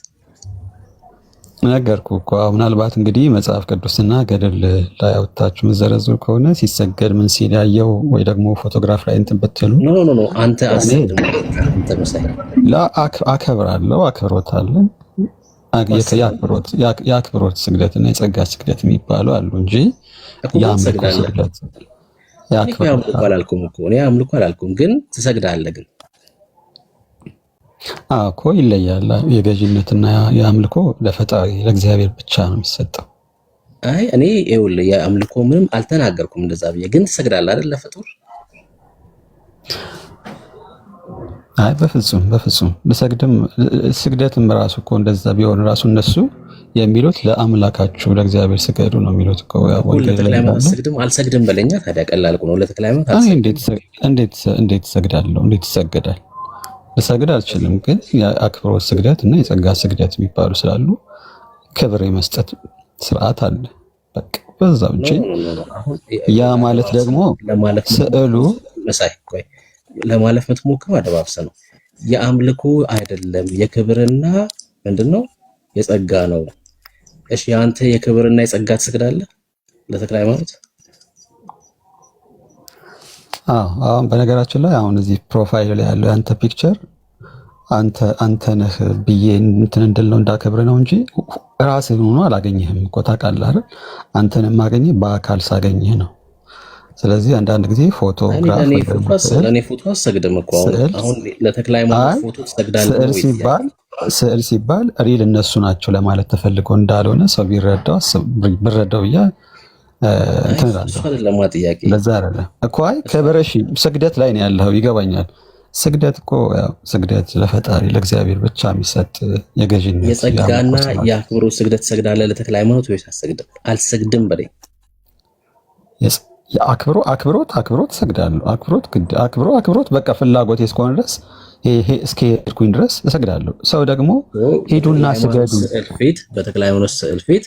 ነገርኩ እኮ። ምናልባት እንግዲህ መጽሐፍ ቅዱስና ገድል ላይ አውጥታችሁ መዘረዝሩ ከሆነ ሲሰገድ ምን ሲል ያየው ወይ ደግሞ ፎቶግራፍ ላይ እንትን ብትሉ
ኖ አንተ አሰግድም አንተ መሳይ
አከብራለሁ፣ አክብሮት አለ። የአክብሮት ስግደትና የጸጋ ስግደት የሚባሉ አሉ እንጂ የአምልኮ ስግደት
አምልኮ አላልኩም፣ ግን ትሰግዳለህ። ግን
እኮ ይለያል። የገዥነትና የአምልኮ ለፈጣሪ ለእግዚአብሔር ብቻ ነው የሚሰጠው።
አይ እኔ ይኸውልህ የአምልኮ ምንም አልተናገርኩም እንደዛ ብዬ፣ ግን ትሰግዳለህ አይደል ለፍጡር?
አይ በፍጹም ልሰግድም ስግደትም ራሱ እኮ እንደዛ ቢሆን ራሱ እነሱ የሚሉት ለአምላካችሁ ለእግዚአብሔር ስገዱ ነው የሚሉት እኮ።
ለተክለ ሃይማኖት ስግድም አልሰግድም በለኛ። ታዲያ ቀላል ነው። ለተክለ ሃይማኖት
እንዴት ሰግዳለሁ? እንዴት ይሰገዳል? ልሰግድ አልችልም፣ ግን የአክብሮት ስግደት እና የጸጋ ስግደት የሚባሉ ስላሉ ክብር የመስጠት ስርዓት አለ። በቃ በዛ ብቻ ያ ማለት ደግሞ ስዕሉ
መሳይ ቆይ ለማለፍ የምትሞክረው አደባብሰ ነው። የአምልኮ አይደለም የክብርና ምንድነው የጸጋ ነው። እሺ አንተ የክብርና የጸጋ ትሰግዳለህ ለተክለ ሃይማኖት?
አሁን በነገራችን ላይ አሁን እዚህ ፕሮፋይል ላይ ያለው ያንተ ፒክቸር አንተ ነህ ብዬ እንትን እንድል ነው እንዳከብር ነው እንጂ ራስህ ሆኖ አላገኘህም እኮ ታውቃለህ አይደል? አንተን የማገኘህ በአካል ሳገኘህ ነው። ስለዚህ አንዳንድ ጊዜ ፎቶግራፍ
እኔ ፎቶ አሰግድም እኮ አሁን ለተክለ ሃይማኖት ፎቶ ትሰግዳለህ ወይ?
ስዕል ሲባል ሪል እነሱ ናቸው ለማለት ተፈልጎ እንዳልሆነ ሰው ቢረዳው ብዬ እንትን እላለሁ። ለዛ አይደለም እኮ አይ ከበረሺ ስግደት ላይ ነው ያለው። ይገባኛል። ስግደት እኮ ያው ስግደት ለፈጣሪ ለእግዚአብሔር ብቻ የሚሰጥ የገዥነት
የጸጋና የአክብሮት ስግደት ትሰግዳለህ ለተክለ ሃይማኖት ወይስ አትሰግድም? አልሰግድም በለኝ።
አክብሮት ሰግዳለሁ። አክብሮት በቃ ፍላጎቴ እስከሆነ ድረስ ይሄ እስከሄድኩኝ ድረስ እሰግዳለሁ። ሰው ደግሞ ሄዱና ስገዱ
ፊት በተክለ ሃይማኖት ስዕል ፊት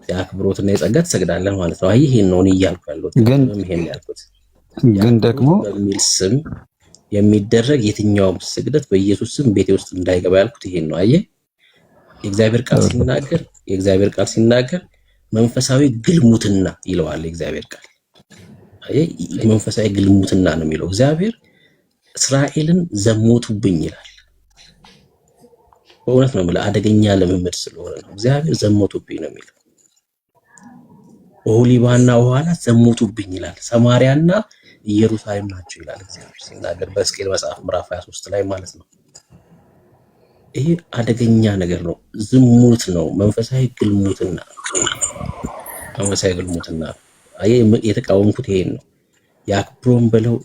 የአክብሮትና የጸጋ ትሰግዳለህ ማለት ነው። አይ ይሄን ነው እያልኩ ያለሁት። ይሄን ያልኩት
ግን ደግሞ
በሚል ስም የሚደረግ የትኛውም ስግደት በኢየሱስ ስም ቤቴ ውስጥ እንዳይገባ ያልኩት ይሄን ነው። አየህ የእግዚአብሔር ቃል ሲናገር መንፈሳዊ ግልሙትና ይለዋል። የእግዚአብሔር ቃል አየህ መንፈሳዊ ግልሙትና ነው የሚለው እግዚአብሔር። እስራኤልን ዘሞቱብኝ ይላል። በእውነት ነው የምልህ፣ አደገኛ ልምምድ ስለሆነ ነው። እግዚአብሔር ዘሞቱብኝ ነው የሚለው። ኦሊባና ኦሃላ ዘሞቱብኝ ይላል። ሰማርያና ኢየሩሳሌም ናቸው ይላል እግዚአብሔር ሲናገር በሕዝቅኤል መጽሐፍ ምዕራፍ 23 ላይ ማለት ነው። ይሄ አደገኛ ነገር ነው። ዝሙት ነው። መንፈሳዊ ግልሙትና የተቃወምኩት ይሄን ነው። የአክብሮም በለው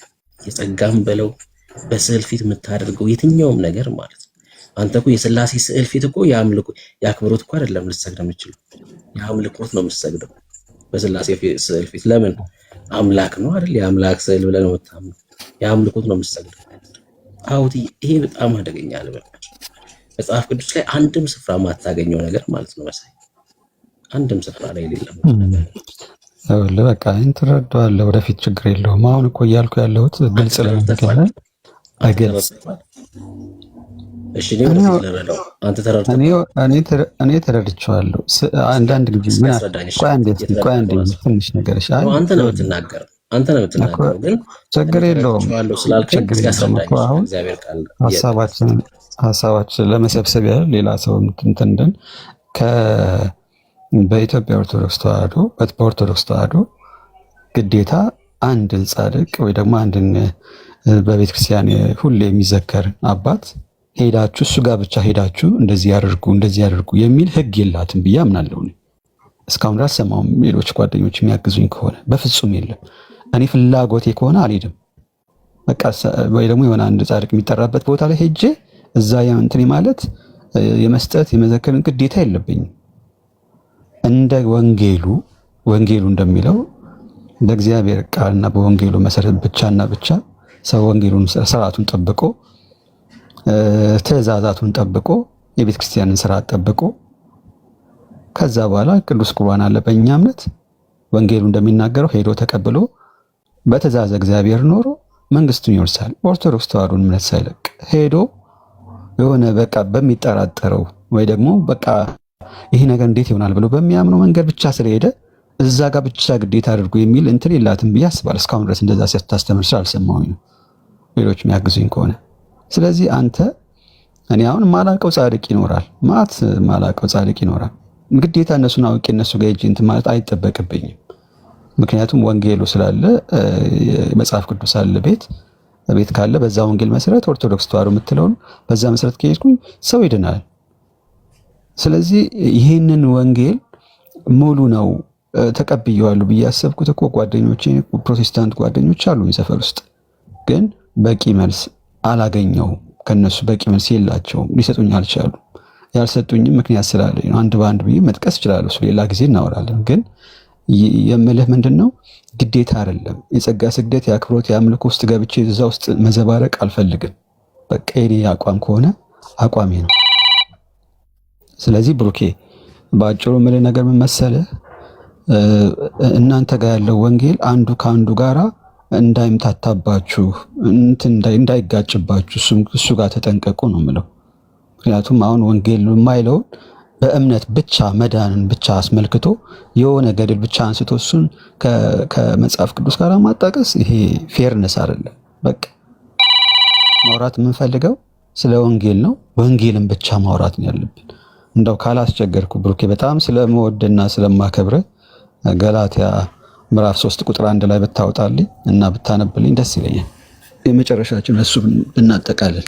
የጸጋም በለው በስዕል ፊት የምታደርገው የትኛውም ነገር ማለት ነው። አንተ እኮ የሥላሴ ስዕል ፊት እኮ የአክብሮት እኮ አይደለም ልትሰግድ የምትችለው፣ የአምልኮት ነው የምትሰግደው በሥላሴ ስዕል ፊት። ለምን? አምላክ ነው አይደል? የአምላክ ስዕል ብለህ ነው የምታምነው። የአምልኮት ነው የምትሰግደው። አውት ይሄ በጣም አደገኛ ነው። መጽሐፍ ቅዱስ ላይ አንድም ስፍራ ማታገኘው ነገር ማለት ነው መሳይ፣ አንድም ስፍራ ላይ የሌለም ነገር።
በቃ ይህን ትረዳዋለህ፣ ወደፊት ችግር የለውም። አሁን እኮ እያልኩ ያለሁት ግልጽ ለመንገር በግልጽ እኔ ተረድቼዋለሁ። አንዳንድ ጊዜ ትንሽ ነገር
አንተ ነው የምትናገረው ግን
ችግር የለውም። አሁን ሀሳባችን ለመሰብሰብ ያህል ሌላ ሰው እንትንድን በኢትዮጵያ ኦርቶዶክስ ተዋሕዶ ግዴታ አንድን ጻድቅ ወይ ደግሞ አንድን በቤተክርስቲያን ሁሌ የሚዘከር አባት ሄዳችሁ እሱ ጋር ብቻ ሄዳችሁ እንደዚህ ያደርጉ የሚል ሕግ የላትም ብዬ አምናለሁ። እስካሁን ድረስ ሰማሁም። ሌሎች ጓደኞች የሚያግዙኝ ከሆነ በፍጹም የለም። እኔ ፍላጎቴ ከሆነ አልሄድም። በቃ ወይ ደግሞ የሆነ አንድ ጻድቅ የሚጠራበት ቦታ ላይ ሄጄ እዛ እንትን ማለት የመስጠት የመዘከርን ግዴታ የለብኝም። እንደ ወንጌሉ እንደሚለው በእግዚአብሔር ቃልና በወንጌሉ መሰረት ብቻና ብቻ ሰው ወንጌሉን ስርዓቱን ጠብቆ ትእዛዛቱን ጠብቆ የቤተ ክርስቲያንን ስርዓት ጠብቆ ከዛ በኋላ ቅዱስ ቁርባን አለ። በእኛ እምነት ወንጌሉ እንደሚናገረው ሄዶ ተቀብሎ በትእዛዝ እግዚአብሔር ኖሮ መንግስቱን ይወርሳል። ኦርቶዶክስ ተዋሕዶን እምነት ሳይለቅ ሄዶ የሆነ በቃ በሚጠራጠረው ወይ ደግሞ በቃ ይሄ ነገር እንዴት ይሆናል ብሎ በሚያምነው መንገድ ብቻ ስለሄደ እዛ ጋር ብቻ ግዴታ አድርጎ የሚል እንትን የላትም ብዬ አስባለሁ። እስካሁን ድረስ እንደዛ ሲያስተምር ስላልሰማሁኝ ነው፣ ሌሎች የሚያግዙኝ ከሆነ። ስለዚህ እኔ አሁን ማላውቀው ጻድቅ ይኖራል፣ ማላውቀው ጻድቅ ይኖራል። ግዴታ እነሱን አውቄ እነሱ ጋር ሄጄ እንትን ማለት አይጠበቅብኝም። ምክንያቱም ወንጌሉ ስላለ መጽሐፍ ቅዱስ አለ፣ ቤት ካለ በዛ ወንጌል መሰረት ኦርቶዶክስ ተዋሕዶ የምትለውን በዛ መሰረት ከሄድኩኝ ሰው ይድናል። ስለዚህ ይህንን ወንጌል ሙሉ ነው ተቀብየዋለሁ ብዬ ያሰብኩት እኮ ጓደኞቼ ፕሮቴስታንት ጓደኞች አሉ ሰፈር ውስጥ፣ ግን በቂ መልስ አላገኘውም። ከነሱ በቂ መልስ የላቸውም፣ ሊሰጡኝ አልቻሉም። ያልሰጡኝም ምክንያት ስላለኝ ነው። አንድ በአንድ ብዬ መጥቀስ እችላለሁ፣ ሌላ ጊዜ እናወራለን። ግን የምልህ ምንድን ነው፣ ግዴታ አይደለም። የጸጋ ስግደት፣ የአክብሮት፣ የአምልኮ ውስጥ ገብቼ እዛ ውስጥ መዘባረቅ አልፈልግም። በቃ የኔ አቋም ከሆነ አቋሜ ነው። ስለዚህ ብሩኬ በአጭሩ የምልህ ነገር ምን መሰለህ፣ እናንተ ጋር ያለው ወንጌል አንዱ ከአንዱ ጋራ እንዳይምታታባችሁ፣ እንዳይጋጭባችሁ እሱ ጋር ተጠንቀቁ ነው የምለው። ምክንያቱም አሁን ወንጌል የማይለውን በእምነት ብቻ መዳንን ብቻ አስመልክቶ የሆነ ገድል ብቻ አንስቶ እሱን ከመጽሐፍ ቅዱስ ጋር ማጣቀስ ይሄ ፌርነስ አይደለም። በቃ ማውራት የምንፈልገው ስለ ወንጌል ነው። ወንጌልን ብቻ ማውራት ነው ያለብን። እንደው ካላስቸገርኩ ብሩኬ በጣም ስለምወድና ስለማከብረ ገላትያ ምዕራፍ 3 ቁጥር 1 ላይ ብታወጣልኝ እና ብታነብልኝ ደስ ይለኛል። የመጨረሻችን እሱ ብናጠቃልል።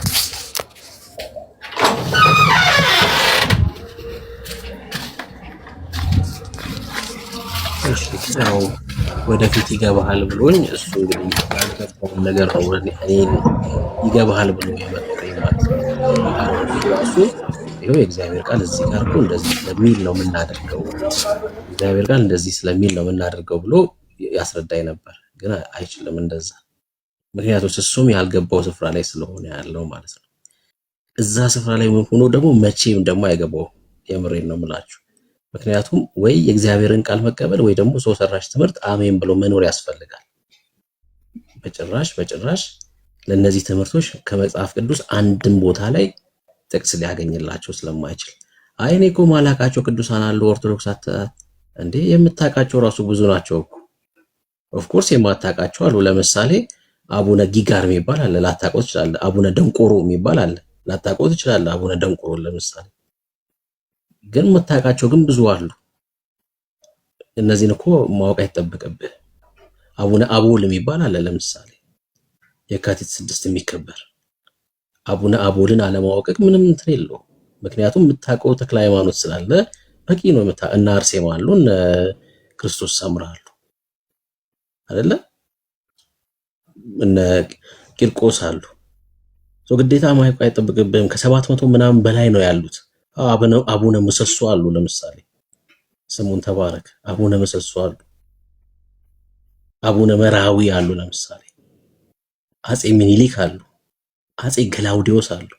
ያው ወደፊት ይገባሃል ብሎኝ እሱ እንግዲህ ያልገባውን ነገር ነው እኔን ይገባሃል ብሎ የመጣኝ ማለት ነው። እሱ ይኸው የእግዚአብሔር ቃል እዚህ ጋር እኮ እንደዚህ ስለሚል ነው የምናደርገው፣ እግዚአብሔር ቃል እንደዚህ ስለሚል ነው የምናደርገው ብሎ ያስረዳኝ ነበር። ግን አይችልም እንደዛ፣ ምክንያቱም እሱም ያልገባው ስፍራ ላይ ስለሆነ ያለው ማለት ነው። እዛ ስፍራ ላይ ሆኖ ደግሞ መቼም ደግሞ አይገባው። የምሬን ነው የምላችሁ። ምክንያቱም ወይ የእግዚአብሔርን ቃል መቀበል ወይ ደግሞ ሰው ሰራሽ ትምህርት አሜን ብሎ መኖር ያስፈልጋል። በጭራሽ ለነዚህ ትምህርቶች ከመጽሐፍ ቅዱስ አንድም ቦታ ላይ ጥቅስ ሊያገኝላቸው ስለማይችል አይ እኔ እኮ ማላቃቸው ቅዱሳን አሉ ኦርቶዶክስ እንዴ የምታውቃቸው ራሱ ብዙ ናቸው እኮ። ኦፍ ኮርስ የማታውቃቸው አሉ። ለምሳሌ አቡነ ጊጋር የሚባል አለ፣ ላታውቀው ትችላለህ። አቡነ ደንቆሮ የሚባል አለ፣ ላታውቀው ትችላለህ። አቡነ ደንቆሮ ለምሳሌ ግን የምታውቃቸው ግን ብዙ አሉ። እነዚህን እኮ ማወቅ አይጠበቅብህ። አቡነ አቦል የሚባል አለ ለምሳሌ የካቲት 6 የሚከበር አቡነ አቦልን አለማወቅ ምንም እንትን የለው። ምክንያቱም የምታውቀው ተክለ ሃይማኖት ስላለ በቂ ነው። እና አርሴማ አሉ፣ እነ ክርስቶስ ሰምራ አሉ አይደለ? እነ ቂርቆስ አሉ። ግዴታ ማወቅ አይጠበቅብህም። ከ700 ምናምን በላይ ነው ያሉት። አቡነ ምሰሶ አሉ ለምሳሌ ስሙን ተባረክ። አቡነ ምሰሶ አሉ። አቡነ መራዊ አሉ ለምሳሌ። አጼ ሚኒሊክ አሉ። አጼ ገላውዲዮስ አሉ።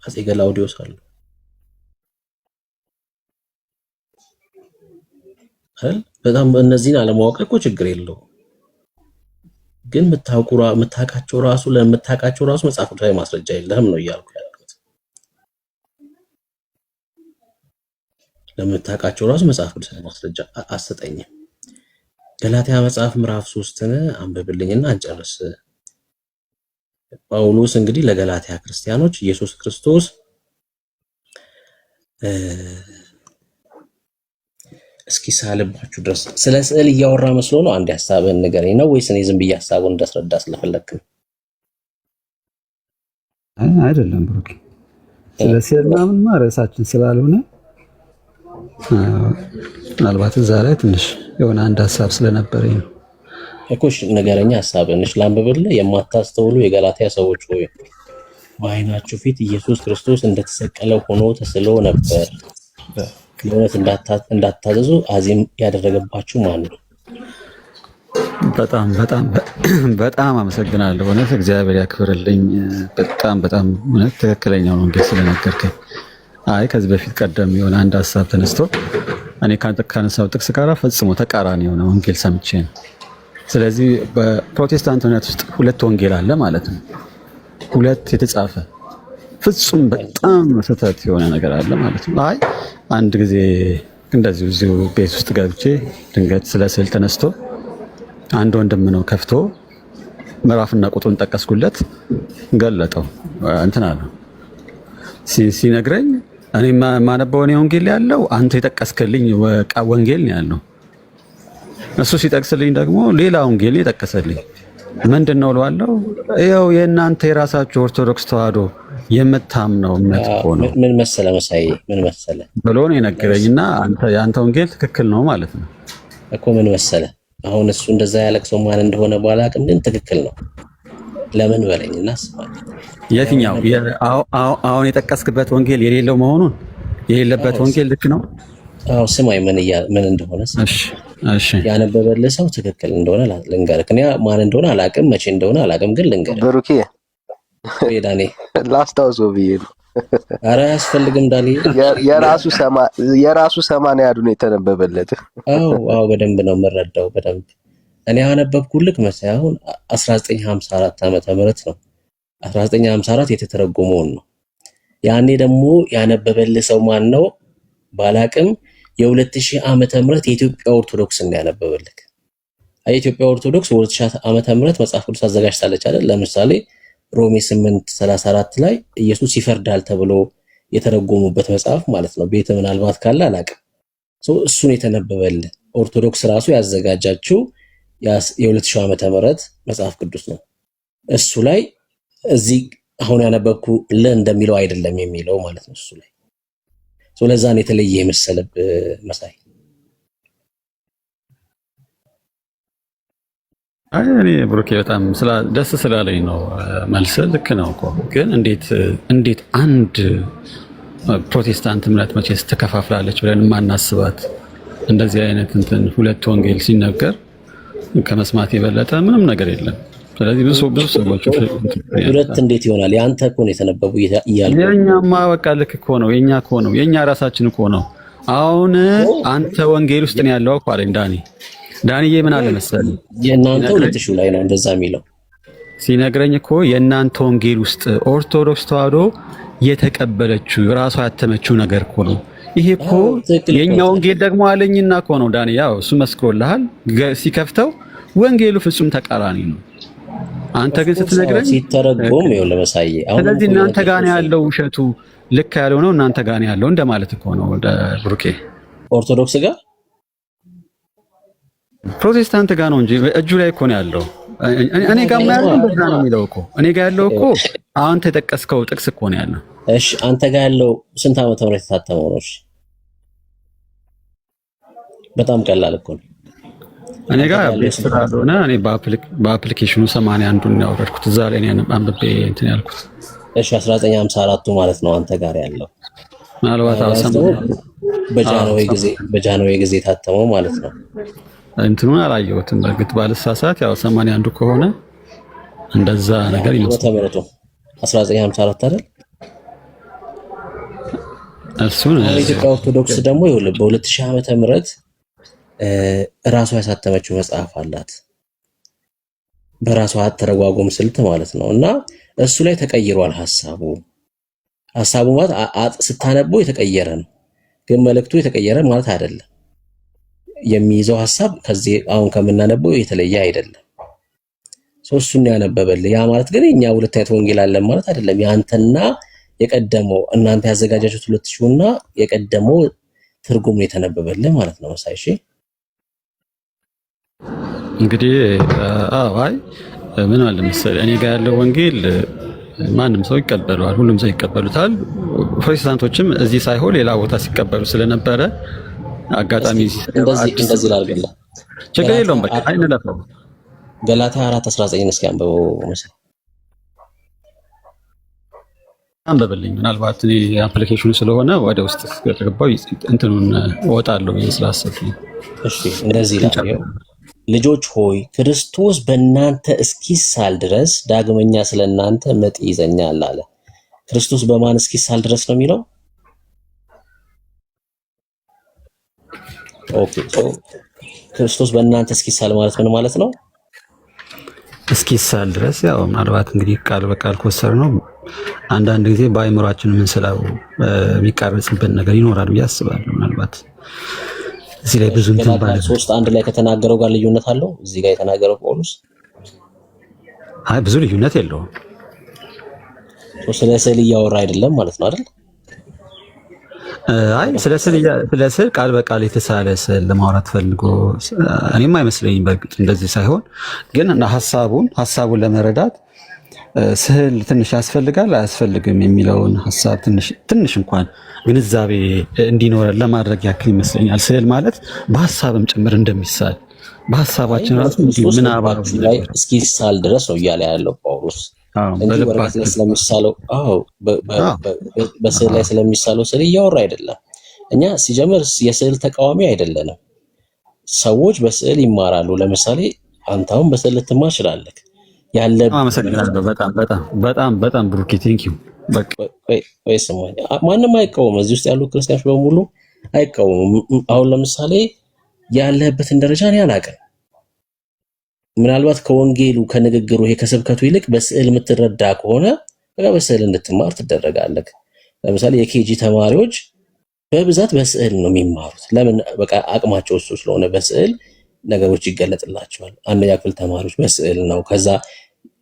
አጼ ገላውዲዮስ አሉ አይደል? በጣም እነዚህን አለማወቅ እኮ ችግር የለውም። ግን የምታውቃቸው ራሱ ለምታውቃቸው ራሱ መጽሐፍ ቅዱሳዊ ማስረጃ የለህም ነው እያልኩ ያለሁት። ለምታውቃቸው ራሱ መጽሐፍ ቅዱሳዊ ማስረጃ አሰጠኝም። ገላትያ መጽሐፍ ምዕራፍ 3ን አንብብልኝና እንጨርስ። ጳውሎስ እንግዲህ ለገላትያ ክርስቲያኖች ኢየሱስ ክርስቶስ እስኪሳልባችሁ ድረስ ስለ ስዕል እያወራ መስሎ ነው። አንድ ሐሳብህን ንገረኝ ነው ወይስ እኔ ዝም ብዬ ሐሳቡን እንዳስረዳ ስለፈለክ ነው?
አይደለም ብሩክ፣ ስለ ስዕል ምናምንማ ርዕሳችን ስላልሆነ ምናልባት እዛ ላይ ትንሽ የሆነ አንድ ሐሳብ ስለነበረኝ ነው
እኮ። እሺ ንገረኝ ሐሳብህን። እሺ ላንብብልህ። የማታስተውሉ የገላትያ ሰዎች ሆይ በዓይናችሁ ፊት ኢየሱስ ክርስቶስ እንደተሰቀለ ሆኖ ተስሎ ነበር። ለእውነት እንዳታዘዙ አዚም ያደረገባችሁ ማን ነው?
በጣም በጣም በጣም አመሰግናለሁ። እውነት እግዚአብሔር ያክብርልኝ። በጣም እውነት ትክክለኛውን ወንጌል ስለነገርከኝ። አይ ከዚህ በፊት ቀደም የሆነ አንድ ሐሳብ ተነስቶ እኔ ካነሳው ጥቅስ ጋር ፈጽሞ ተቃራኒ የሆነ ወንጌል ሰምቼ ነው። ስለዚህ በፕሮቴስታንት እምነት ውስጥ ሁለት ወንጌል አለ ማለት ነው። ሁለት የተጻፈ ፍጹም በጣም ስህተት የሆነ ነገር አለ ማለት ነው። አይ አንድ ጊዜ እንደዚሁ እዚሁ ቤት ውስጥ ገብቼ ድንገት ስለ ስዕል ተነስቶ አንድ ወንድም ነው ከፍቶ ምዕራፍና ቁጥሩን ጠቀስኩለት፣ ገለጠው እንትን አለ ሲነግረኝ እኔ ማነበው ነው ወንጌል ያለው አንተ የጠቀስክልኝ ወንጌል ነው ያለው። እሱ ሲጠቅስልኝ ደግሞ ሌላ ወንጌል የጠቀሰልኝ ምንድነው እለዋለሁ። ይኸው የእናንተ የራሳችሁ ኦርቶዶክስ ተዋህዶ የምታምነው እምነት እኮ ነው።
ምን መሰለ መሳይ ምን መሰለ
ብሎ ነው የነገረኝና የአንተ ወንጌል ትክክል ነው ማለት ነው
እኮ። ምን መሰለ አሁን እሱ እንደዛ ያለቅሰው ማን እንደሆነ ባላቅም ግን ትክክል ነው። ለምን በለኝና አስባለሁ።
የትኛው አሁን የጠቀስክበት ወንጌል የሌለው መሆኑን የሌለበት ወንጌል ልክ ነው?
አዎ ስማኝ፣ ምን እንደሆነ
እሺ
ያነበበልህ ሰው ትክክል እንደሆነ ልንገርህ። እኔ ማን እንደሆነ አላቅም፣ መቼ እንደሆነ አላቅም፣ ግን ልንገርህ።
ብሩኬ
ዳኔ
ላስታውሰው ብዬ ነው።
ኧረ አያስፈልግም ዳኒ።
የራሱ 80 ያዱ ነው የተነበበለት።
አዎ በደንብ ነው የምረዳው በደንብ። እኔ ያነበብኩልክ መሳይ አሁን 1954 ዓመተ ምህረት ነው። 1954 የተተረጎመውን ነው። ያኔ ደግሞ ያነበበልህ ሰው ማን ነው ባላቅም የ2000 ዓመተ ምህረት የኢትዮጵያ ኦርቶዶክስ እንዳያነበበልክ። የኢትዮጵያ ኦርቶዶክስ በ2000 ዓመተ ምህረት መጽሐፍ ቅዱስ አዘጋጅታለች አይደል? ለምሳሌ ሮሜ 8:34 ላይ ኢየሱስ ይፈርዳል ተብሎ የተረጎሙበት መጽሐፍ ማለት ነው። ቤተ ምናልባት ካለ አላቅም። እሱን የተነበበልህ ኦርቶዶክስ ራሱ ያዘጋጃችው የ2000 ዓመተ ምህረት መጽሐፍ ቅዱስ ነው። እሱ ላይ እዚህ አሁን ያነበብኩልህ እንደሚለው አይደለም የሚለው ማለት ነው እሱ ላይ። ለዛ ነው የተለየ የመሰለብ መሳይ።
አይ እኔ ብሩኬ በጣም ደስ ስላለኝ ነው መልስ። ልክ ነው እኮ ግን እንዴት አንድ ፕሮቴስታንት እምነት መቼስ ተከፋፍላለች ብለን ማናስባት እንደዚህ አይነት እንትን ሁለት ወንጌል ሲነገር ከመስማት የበለጠ ምንም ነገር የለም። ስለዚህ ብዙ ሰዎች
ሁለት እንዴት ይሆናል? ያንተ እኮ ነው የተነበቡ እያልኩ
የኛማ በቃ ልክ እኮ ነው። የኛ እኮ ነው የኛ ራሳችን እኮ ነው። አሁን አንተ ወንጌል ውስጥ ነው ያለው እኮ አለኝ ዳንዬ ምን አለ መሰለኝ
የእናንተ 2000 ላይ ነው እንደዛ የሚለው
ሲነግረኝ እኮ የእናንተ ወንጌል ውስጥ ኦርቶዶክስ ተዋህዶ የተቀበለችው ራሷ ያተመችው ነገር እኮ ነው። ይሄ እኮ የኛ ወንጌል ደግሞ አለኝና እኮ ነው ዳንዬ። ያው እሱ መስክሮልሃል ሲከፍተው ወንጌሉ ፍጹም ተቃራኒ ነው። አንተ ግን ስትነግረኝ
ሲተረጎም ይኸው ለመሳይ አሁን
ስለዚህ እናንተ ጋር ነው ያለው ውሸቱ ልክ ያለው ነው እናንተ ጋር ነው ያለው እንደማለት እኮ ነው ብሩኬ።
ኦርቶዶክስ ጋር
ፕሮቴስታንት ጋር ነው እንጂ እጁ ላይ እኮ ነው ያለው። እኔ ጋር ያለው እንደዛ ነው የሚለው እኮ እኔ ጋር ያለው እኮ አንተ የጠቀስከው ጥቅስ እኮ ነው ያለው።
እሺ አንተ ጋር ያለው ስንት ዓመተ ምህረት የታተመው ነው? እሺ በጣም ቀላል እኮ ነው።
እኔ ጋር ስለሆነ እኔ በአፕሊኬሽኑ 81ን ያወረድኩት እዛ ላይ ነው አንብቤ እንትን ያልኩት።
እሺ 1954ቱ ማለት ነው አንተ ጋር ያለው
ምናልባት
በጃንሆይ ጊዜ ታተመው ማለት ነው።
እንትኑን አላየሁትም በእርግጥ ባልሳሳት ያው 81 ከሆነ እንደዛ ነገር ይመስላል።
ተመረጡ 1954 አይደል?
እሱን
የኢትዮጵያ ኦርቶዶክስ ደግሞ ይኸውልህ በ2000 ዓመተ ምህረት ራሷ ያሳተመችው መጽሐፍ አላት በራሷ ተረጓጎም ስልት ማለት ነው። እና እሱ ላይ ተቀይሯል ሐሳቡ ማለት ስታነበው የተቀየረ ነው፣ ግን መልእክቱ የተቀየረ ማለት አይደለም። የሚይዘው ሐሳብ ከዚህ አሁን ከምናነበው የተለየ አይደለም። እሱን ያነበበልህ ያ ማለት ግን እኛ ሁለት አይነት ወንጌል አለን ማለት አይደለም። ያንተና የቀደመው እናንተ ያዘጋጃችሁት 2000 እና የቀደመው ትርጉም ነው የተነበበልህ ማለት ነው። ሳይሺ
እንግዲህ አይ ምን አለ መሰለህ እኔ ጋር ያለው ወንጌል ማንም ሰው ይቀበለዋል፣ ሁሉም ሰው ይቀበሉታል። ፕሮቴስታንቶችም እዚህ ሳይሆን ሌላ ቦታ ሲቀበሉ ስለነበረ አጋጣሚ
እንደዚህ ላድርግልህ።
ችግር የለውም በቃ አይነለፈው።
ገላትያ 4:19 እስኪ አንብበው መሰለኝ።
አንብብልኝ። ምናልባት እኔ አፕሊኬሽኑ ስለሆነ ወደ ውስጥ ከተገባው እንትኑን እወጣለሁ ብዬ ስላሰብኩኝ።
እሺ እንደዚህ ይላል። ልጆች ሆይ ክርስቶስ በእናንተ እስኪሳል ድረስ ዳግመኛ ስለእናንተ ምጥ ይዘኛል አለ። ክርስቶስ በማን እስኪሳል ድረስ ነው የሚለው? ኦኬ ክርስቶስ በእናንተ እስኪሳል ማለት ምን ማለት ነው?
እስኪሳል ድረስ ያው ምናልባት እንግዲህ ቃል በቃል ኮሰር ነው። አንዳንድ ጊዜ በአይምሯችን የምንስለው የሚቃረጽብን ነገር ይኖራል ብዬ አስባለሁ። ምናልባት እዚህ ላይ ብዙ እንትን ባለ
3:1 ላይ ከተናገረው ጋር ልዩነት አለው። እዚህ ጋር የተናገረው ጳውሎስ
አይ ብዙ ልዩነት የለውም።
ስለ ስዕል እያወራ አይደለም ማለት ነው አይደል?
አይ ስለ ስዕል ቃል በቃል የተሳለ ስዕል ለማውራት ፈልጎ እኔም አይመስለኝም። በእርግጥ እንደዚህ ሳይሆን ግን ሐሳቡን ለመረዳት ስዕል ትንሽ ያስፈልጋል አያስፈልግም የሚለውን ሐሳብ ትንሽ እንኳን ግንዛቤ እንዲኖረን ለማድረግ ያክል ይመስለኛል። ስዕል ማለት በሐሳብም ጭምር እንደሚሳል በሐሳባችን ራሱ ምናባው
ላይ እስኪሳል ድረስ ነው እያለ ያለው ጳውሎስ እንጂ ወረቀት ላይ ስለሚሳለው በስዕል ላይ ስለሚሳለው ስዕል እያወራ አይደለም። እኛ ሲጀምር የስዕል ተቃዋሚ አይደለንም። ሰዎች በስዕል ይማራሉ። ለምሳሌ አንተ አሁን በስዕል ልትማር ትችላለህ።
አመሰግናለሁ። በጣም ብሩኬ ቴንክ ዩ።
ወይ ስማኝ፣ ማንም አይቃወም። እዚህ ውስጥ ያሉ ክርስቲያኖች በሙሉ አይቃወሙም። አሁን ለምሳሌ ያለህበትን ደረጃ እኔ አላውቅም። ምናልባት ከወንጌሉ ከንግግሩ ይሄ ከስብከቱ ይልቅ በስዕል የምትረዳ ከሆነ በቃ በስዕል እንድትማር ትደረጋለህ። ለምሳሌ የኬጂ ተማሪዎች በብዛት በስዕል ነው የሚማሩት። ለምን? በቃ አቅማቸው እሱ ስለሆነ በስዕል ነገሮች ይገለጥላቸዋል። አንደኛ ክፍል ተማሪዎች በስዕል ነው። ከዛ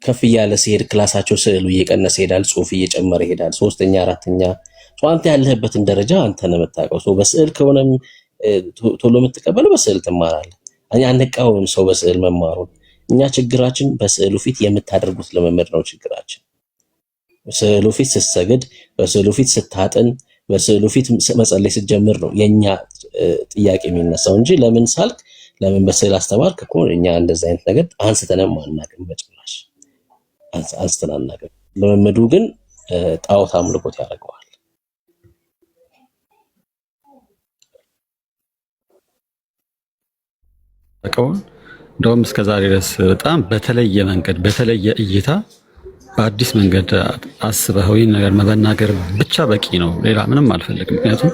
ከፍ እያለ ሲሄድ ክላሳቸው ስዕሉ እየቀነሰ ይሄዳል፣ ጽሁፍ እየጨመረ ይሄዳል። 3ኛ 4ኛ አንተ ያለህበትን ደረጃ አንተ ነው የምታውቀው። በስዕል ከሆነም ቶሎ የምትቀበለው በስዕል ትማራለህ። እኛ አንቃወምም ሰው በስዕል መማሩን። እኛ ችግራችን በስዕሉ ፊት የምታደርጉት ልምምድ ነው ችግራችን። በስዕሉ ፊት ስትሰግድ፣ በስዕሉ ፊት ስታጥን፣ በስዕሉ ፊት መጸለይ ስትጀምር ነው የኛ ጥያቄ የሚነሳው እንጂ ለምን ሳልክ ለምን በስዕል አስተማርክ እኮ እኛ እንደዛ አይነት ነገር አንስተንም አናውቅም። በጭራሽ አንስተን አናውቅም። ልምምዱ ግን ጣዖት አምልኮት ያደርገዋል።
እንደውም እስከዛሬ ድረስ በጣም በተለየ መንገድ በተለየ እይታ በአዲስ መንገድ አስበው ይህን ነገር መናገር ብቻ በቂ ነው። ሌላ ምንም አልፈልግም። ምክንያቱም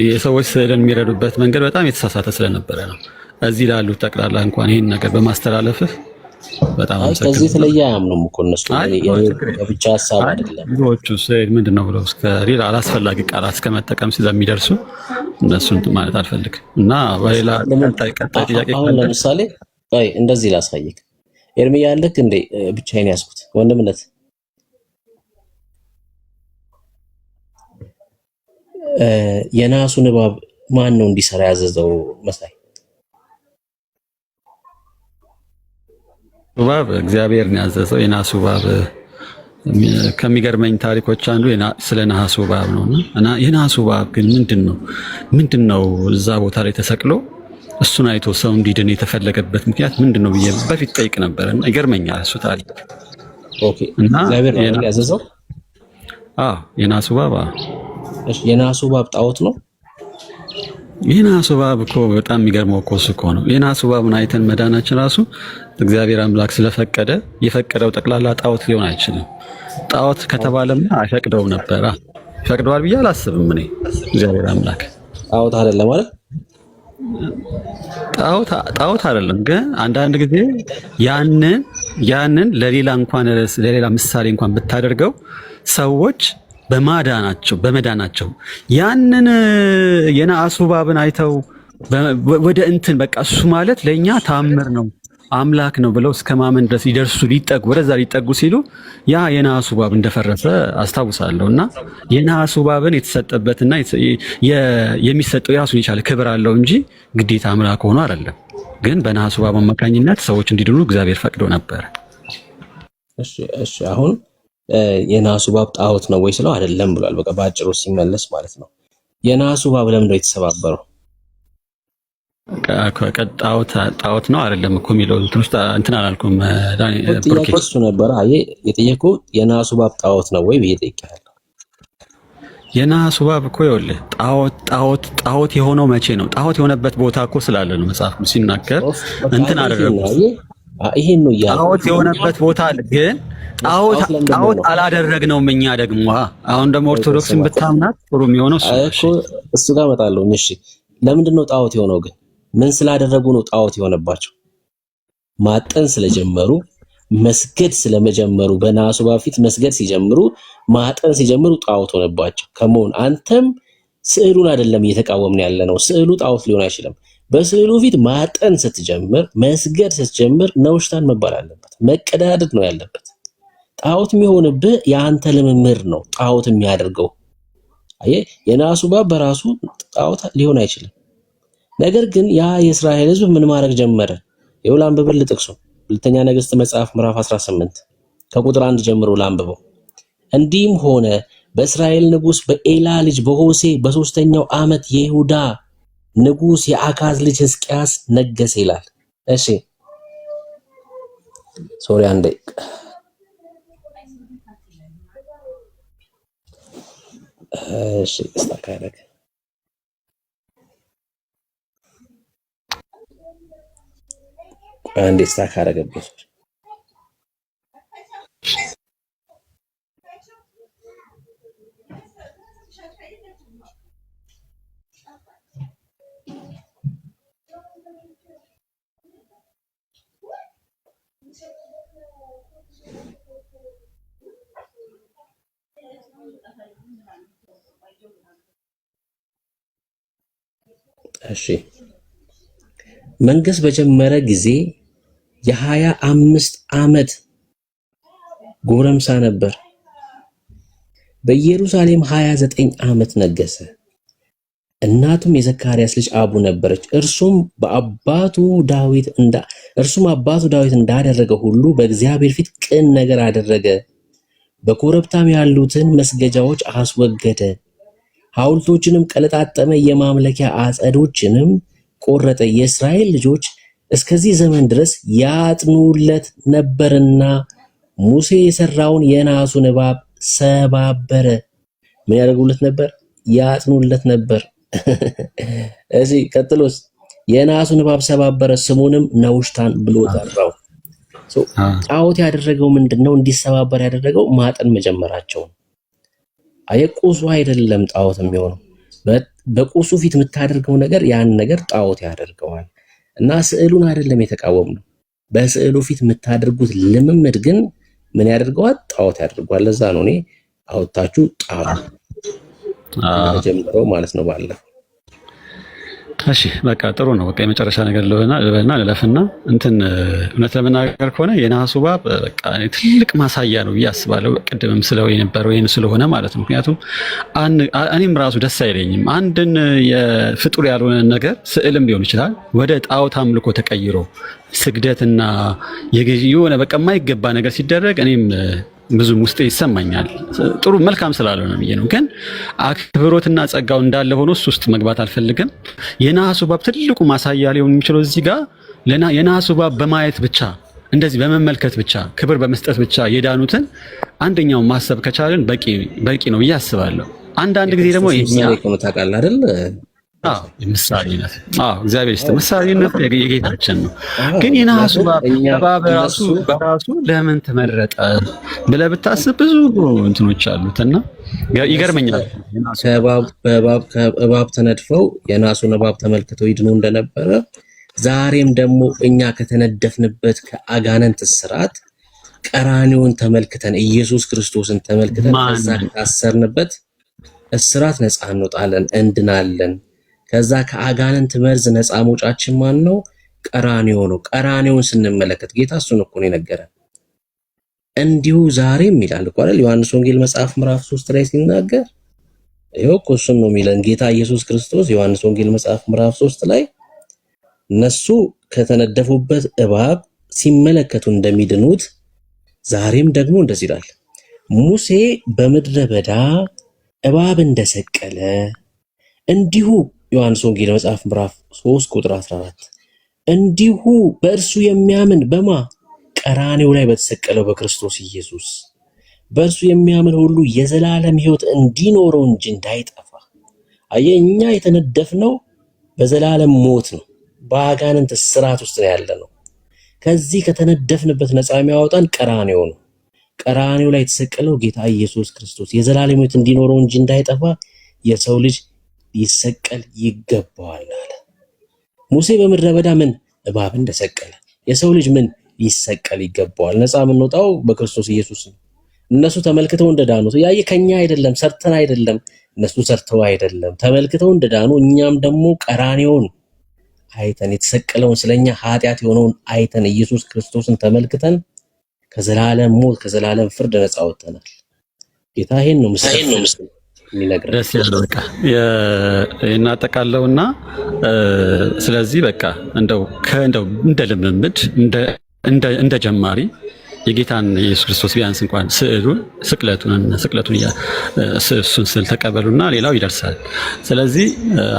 የሰዎች ስዕልን የሚረዱበት መንገድ በጣም የተሳሳተ ስለነበረ ነው። እዚህ ላሉት ጠቅላላ እንኳን ይህን ነገር በማስተላለፍህ በጣም አመሰግናለሁ።
ከዚህ የተለየ አያምኑም እኮ እነሱ ብቻ ሀሳብ አይደለም።
ብዙዎቹ ስዕል ምንድን ነው ብለው እስከ ሌላ አላስፈላጊ ቃላት እስከመጠቀም ስለሚደርሱ እነሱን ማለት አልፈልግም እና በሌላ ቀጣይ ጥያቄ
አሁን ለምሳሌ እንደዚህ ላሳይክ። ኤርሚያ ልክ እንደ ብቻዬን ያዝኩት ወንድምነት የናሱን እባብ ማን ነው እንዲሰራ ያዘዘው መሳይ?
እባብ እግዚአብሔር ነው ያዘዘው። የናሱ እባብ ከሚገርመኝ ታሪኮች አንዱ ስለ ነሐሱ እባብ ነውና እና የነሐሱ እባብ ግን ምንድነው እዛ ቦታ ላይ ተሰቅሎ እሱን አይቶ ሰው እንዲድን የተፈለገበት ምክንያት ምንድነው ብዬ በፊት ጠይቅ ነበር እና ይገርመኛል እሱ ታሪክ።
ኦኬ እግዚአብሔር ነው ያዘዘው።
የነሐሱ እባብ
እሺ፣ የነሐሱ እባብ ጣዖት ነው።
የናሱ እባብ እኮ በጣም የሚገርመው እኮ እሱ እኮ ነው። የናሱ እባብን አይተን መዳናችን ራሱ እግዚአብሔር አምላክ ስለፈቀደ፣ የፈቀደው ጠቅላላ ጣዖት ሊሆን አይችልም። ጣዖት ከተባለማ አይፈቅደውም ነበር። ይፈቅደዋል ብዬ አላስብም እኔ። እግዚአብሔር አምላክ
ጣዖት አይደለም ማለት
ጣዖት አይደለም፣ ግን አንዳንድ ጊዜ ያንን ለሌላ ምሳሌ እንኳን ብታደርገው ሰዎች በመዳናቸው ያንን የናሱ እባብን አይተው ወደ እንትን በቃ እሱ ማለት ለኛ ታምር ነው አምላክ ነው ብለው እስከ ማመን ድረስ ወደዛ ሊጠጉ ሲሉ ያ የናሱ እባብ እንደፈረሰ አስታውሳለሁ። እና የናሱ እባብን የተሰጠበትና የሚሰጠው የራሱን የቻለ ክብር አለው እንጂ ግዴታ አምላክ ሆኖ አይደለም። ግን በናሱ እባብ አማካኝነት ሰዎች እንዲድኑ እግዚአብሔር ፈቅዶ ነበር።
እሺ አሁን የናሱ እባብ ጣዖት ነው ወይ ስለው አይደለም ብሏል። በቃ ባጭሩ ሲመለስ ማለት ነው። የናሱ እባብ ለምን ነው የተሰባበረው?
ጣዖት ነው አይደለም እኮ የሚለው እንትን አላልኩም።
ጥያቄው እሱ ነበር። የጠየቁ የናሱ እባብ ጣዖት ነው ወይ ብዬ ጠይቄሃለሁ።
የናሱ እባብ እኮ ይኸውልህ ጣዖት የሆነው መቼ ነው? ጣዖት የሆነበት ቦታ እኮ ስላለ ነው መጽሐፍ ሲናገር እንትን አደረጉት።
ይሄን ነው ያለው።
ጣዖት የሆነበት ቦታ አለ፣ ግን ጣዖት አላደረግነውም እኛ ደግሞ። አሁን ደግሞ ኦርቶዶክስን ብታምናት ጥሩ የሚሆነው
እሱ ጋር እመጣለሁ። እሺ ለምንድን ነው ጣዖት የሆነው ግን? ምን ስላደረጉ ነው ጣዖት የሆነባቸው? ማጠን ስለጀመሩ፣ መስገድ ስለመጀመሩ፣ በናሱ እባብ ፊት መስገድ ሲጀምሩ፣ ማጠን ሲጀምሩ ጣዖት ሆነባቸው። ከመሆን አንተም ስዕሉን አይደለም እየተቃወምን ያለ ነው። ስዕሉ ጣዖት ሊሆን አይችልም። በስዕሉ ፊት ማጠን ስትጀምር፣ መስገድ ስትጀምር ነውሽታን መባል አለበት፣ መቀዳደድ ነው ያለበት። ጣዖት የሚሆንብህ የአንተ ልምምር ነው ጣዖት የሚያደርገው። አየህ የናሱ እባብ በራሱ ጣዖት ሊሆን አይችልም። ነገር ግን ያ የእስራኤል ሕዝብ ምን ማድረግ ጀመረ? ይኸው ላንብብል ጥቅሱ ሁለተኛ ነገሥት መጽሐፍ ምዕራፍ 18 ከቁጥር 1 ጀምሮ ላንብበው። እንዲህም ሆነ በእስራኤል ንጉስ በኤላ ልጅ በሆሴዕ በ3ኛው ዓመት የይሁዳ ንጉስ የአካዝ ልጅ ሕዝቅያስ ነገሰ ይላል። እሺ ሶሪ አንዴ ስታካረግ አንዴ ስታካረገበት እሺ መንገስ በጀመረ ጊዜ የ25 ዓመት ጎረምሳ ነበር። በኢየሩሳሌም 29 ዓመት ነገሰ። እናቱም የዘካርያስ ልጅ አቡ ነበረች። እርሱም አባቱ ዳዊት እንዳደረገ ሁሉ በእግዚአብሔር ፊት ቅን ነገር አደረገ። በኮረብታም ያሉትን መስገጃዎች አስወገደ፣ ሐውልቶችንም ቀለጣጠመ፣ የማምለኪያ አጸዶችንም ቆረጠ። የእስራኤል ልጆች እስከዚህ ዘመን ድረስ ያጥኑለት ነበርና ሙሴ የሰራውን የናሱን እባብ ሰባበረ። ምን ያደርጉለት ነበር? ያጥኑለት ነበር። እዚህ ቀጥሎስ የናሱን እባብ ሰባበረ፣ ስሙንም ነውሽታን ብሎ ጠራው። ጣዖት ያደረገው ምንድነው? እንዲሰባበር ያደረገው ማጠን መጀመራቸው። አየቁሱ አይደለም ጣዖት የሚሆነው። በቁሱ ፊት የምታደርገው ነገር ያን ነገር ጣዖት ያደርገዋል። እና ስዕሉን አይደለም የተቃወምነው። በስዕሉ ፊት የምታደርጉት ልምምድ ግን ምን ያደርገዋል? ጣዖት ያደርገዋል። ለዛ ነው እኔ አውጣችሁ ጣዖት ጀምረው ማለት ነው ባለው።
እሺ በቃ ጥሩ ነው። በቃ የመጨረሻ ነገር ልለፍና እንትን እውነት ለመናገር ከሆነ የናሱ እባብ በቃ ትልቅ ማሳያ ነው ብዬ አስባለሁ። ቅድምም ስለው የነበረው ይሄን ስለሆነ ማለት ነው። ምክንያቱም እኔም ራሱ ደስ አይለኝም አንድን የፍጡር ያልሆነ ነገር ስዕልም ሊሆን ይችላል ወደ ጣዖት አምልኮ ተቀይሮ ስግደትና የሆነ በቃ የማይገባ ነገር ሲደረግ እኔም ብዙም ውስጤ ይሰማኛል። ጥሩ መልካም ስላልሆነ ብዬ ነው። ግን አክብሮትና ጸጋው እንዳለ ሆኖ እሱ ውስጥ መግባት አልፈልግም። የናሱ እባብ ትልቁ ማሳያ ሊሆን የሚችለው እዚህ ጋር የናሱ እባብ በማየት ብቻ እንደዚህ በመመልከት ብቻ ክብር በመስጠት ብቻ የዳኑትን አንደኛውን ማሰብ ከቻልን በቂ ነው ብዬ አስባለሁ። አንዳንድ ጊዜ ደግሞ
ታውቃለህ አይደል?
ምሳሌነት እግዚአብሔር ይስጥ። ምሳሌነት የጌታችን ነው። ግን የነሐሱ እባብ በራሱ ለምን ተመረጠ ብለህ ብታስብ ብዙ እንትኖች አሉትና ይገርመኛል።
ከእባብ ተነድፈው የናሱን እባብ ተመልክተው ይድኑ እንደነበረ ዛሬም ደግሞ እኛ ከተነደፍንበት ከአጋንንት እስራት ቀራንዮን ተመልክተን ኢየሱስ ክርስቶስን ተመልክተን ከዛ ካሰርንበት እስራት ነፃ እንወጣለን፣ እንድናለን። ከዛ ከአጋንንት መርዝ ነፃ መውጫችን ማን ነው? ቀራንዮ ነው። ቀራንዮን ስንመለከት ጌታ እሱን እኮ ነው የነገረን። እንዲሁ ዛሬም ይላል እኮ አይደል ዮሐንስ ወንጌል መጽሐፍ ምዕራፍ 3 ላይ ሲናገር ይኸው እኮ እሱን ነው የሚለን ጌታ ኢየሱስ ክርስቶስ ዮሐንስ ወንጌል መጽሐፍ ምዕራፍ 3 ላይ እነሱ ከተነደፉበት እባብ ሲመለከቱ እንደሚድኑት ዛሬም ደግሞ እንደዚህ ይላል። ሙሴ በምድረ በዳ እባብ እንደሰቀለ እንዲሁ ዮሐንስ ወንጌል መጽሐፍ ምዕራፍ 3 ቁጥር 14 እንዲሁ በእርሱ የሚያምን በማ ቀራንዮ ላይ በተሰቀለው በክርስቶስ ኢየሱስ በእርሱ የሚያምን ሁሉ የዘላለም ሕይወት እንዲኖረው እንጂ እንዳይጠፋ። እኛ የተነደፍነው በዘላለም ሞት ነው። በአጋንንት እስራት ውስጥ ነው ያለነው። ከዚህ ከተነደፍንበት ነፃ የሚያወጣን ቀራንዮ ነው። ቀራንዮ ላይ የተሰቀለው ጌታ ኢየሱስ ክርስቶስ የዘላለም ሕይወት እንዲኖረው እንጂ እንዳይጠፋ የሰው ልጅ ይሰቀል ይገባዋል አለ። ሙሴ በምድረ በዳ ምን እባብ እንደሰቀለ የሰው ልጅ ምን ይሰቀል ይገባዋል። ነፃ የምንወጣው በክርስቶስ ኢየሱስ ነው። እነሱ ተመልክተው እንደዳኑት ያየ ከኛ አይደለም፣ ሰርተን አይደለም፣ እነሱ ሰርተው አይደለም፣ ተመልክተው እንደዳኑ እኛም ደግሞ ቀራንዮን አይተን የተሰቀለውን ስለኛ ኃጢአት የሆነውን አይተን ኢየሱስ ክርስቶስን ተመልክተን ከዘላለም ሞት ከዘላለም ፍርድ ነፃ ወጥተናል። ጌታ ይሄን ነው ምስል የሚነግረን።
ደስ ያለው በቃ እናጠቃለውና ስለዚህ በቃ እንደው እንደ ልምምድ እንደ ጀማሪ የጌታን ኢየሱስ ክርስቶስ ቢያንስ እንኳን ስቅለቱን እሱን ስዕል ተቀበሉና ሌላው ይደርሳል። ስለዚህ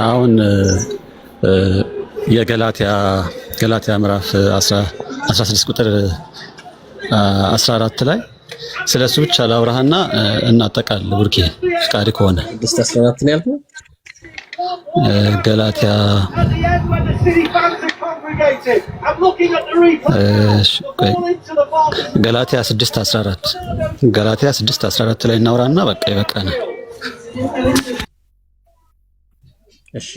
አሁን የገላትያ ምዕራፍ 16 ቁጥር 14 ላይ ስለሱ ብቻ ላውራህና እናጠቃል። ቡርኬ ፍቃድ ከሆነ
6:14 ነው ያልኩት።
ገላትያ ገላትያ 6:14 ላይ እናውራና በቃ ይበቃናል።
እሺ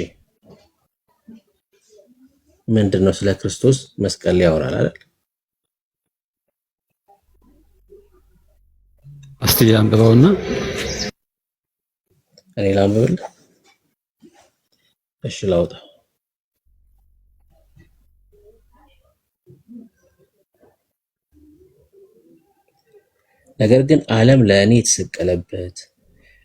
ምንድነው? ስለ ክርስቶስ መስቀል ያወራል አይደል?
እስቲ አንብበውና
እኔ ላንብብልህ። እሺ ላውጣ። ነገር ግን ዓለም ለእኔ የተሰቀለበት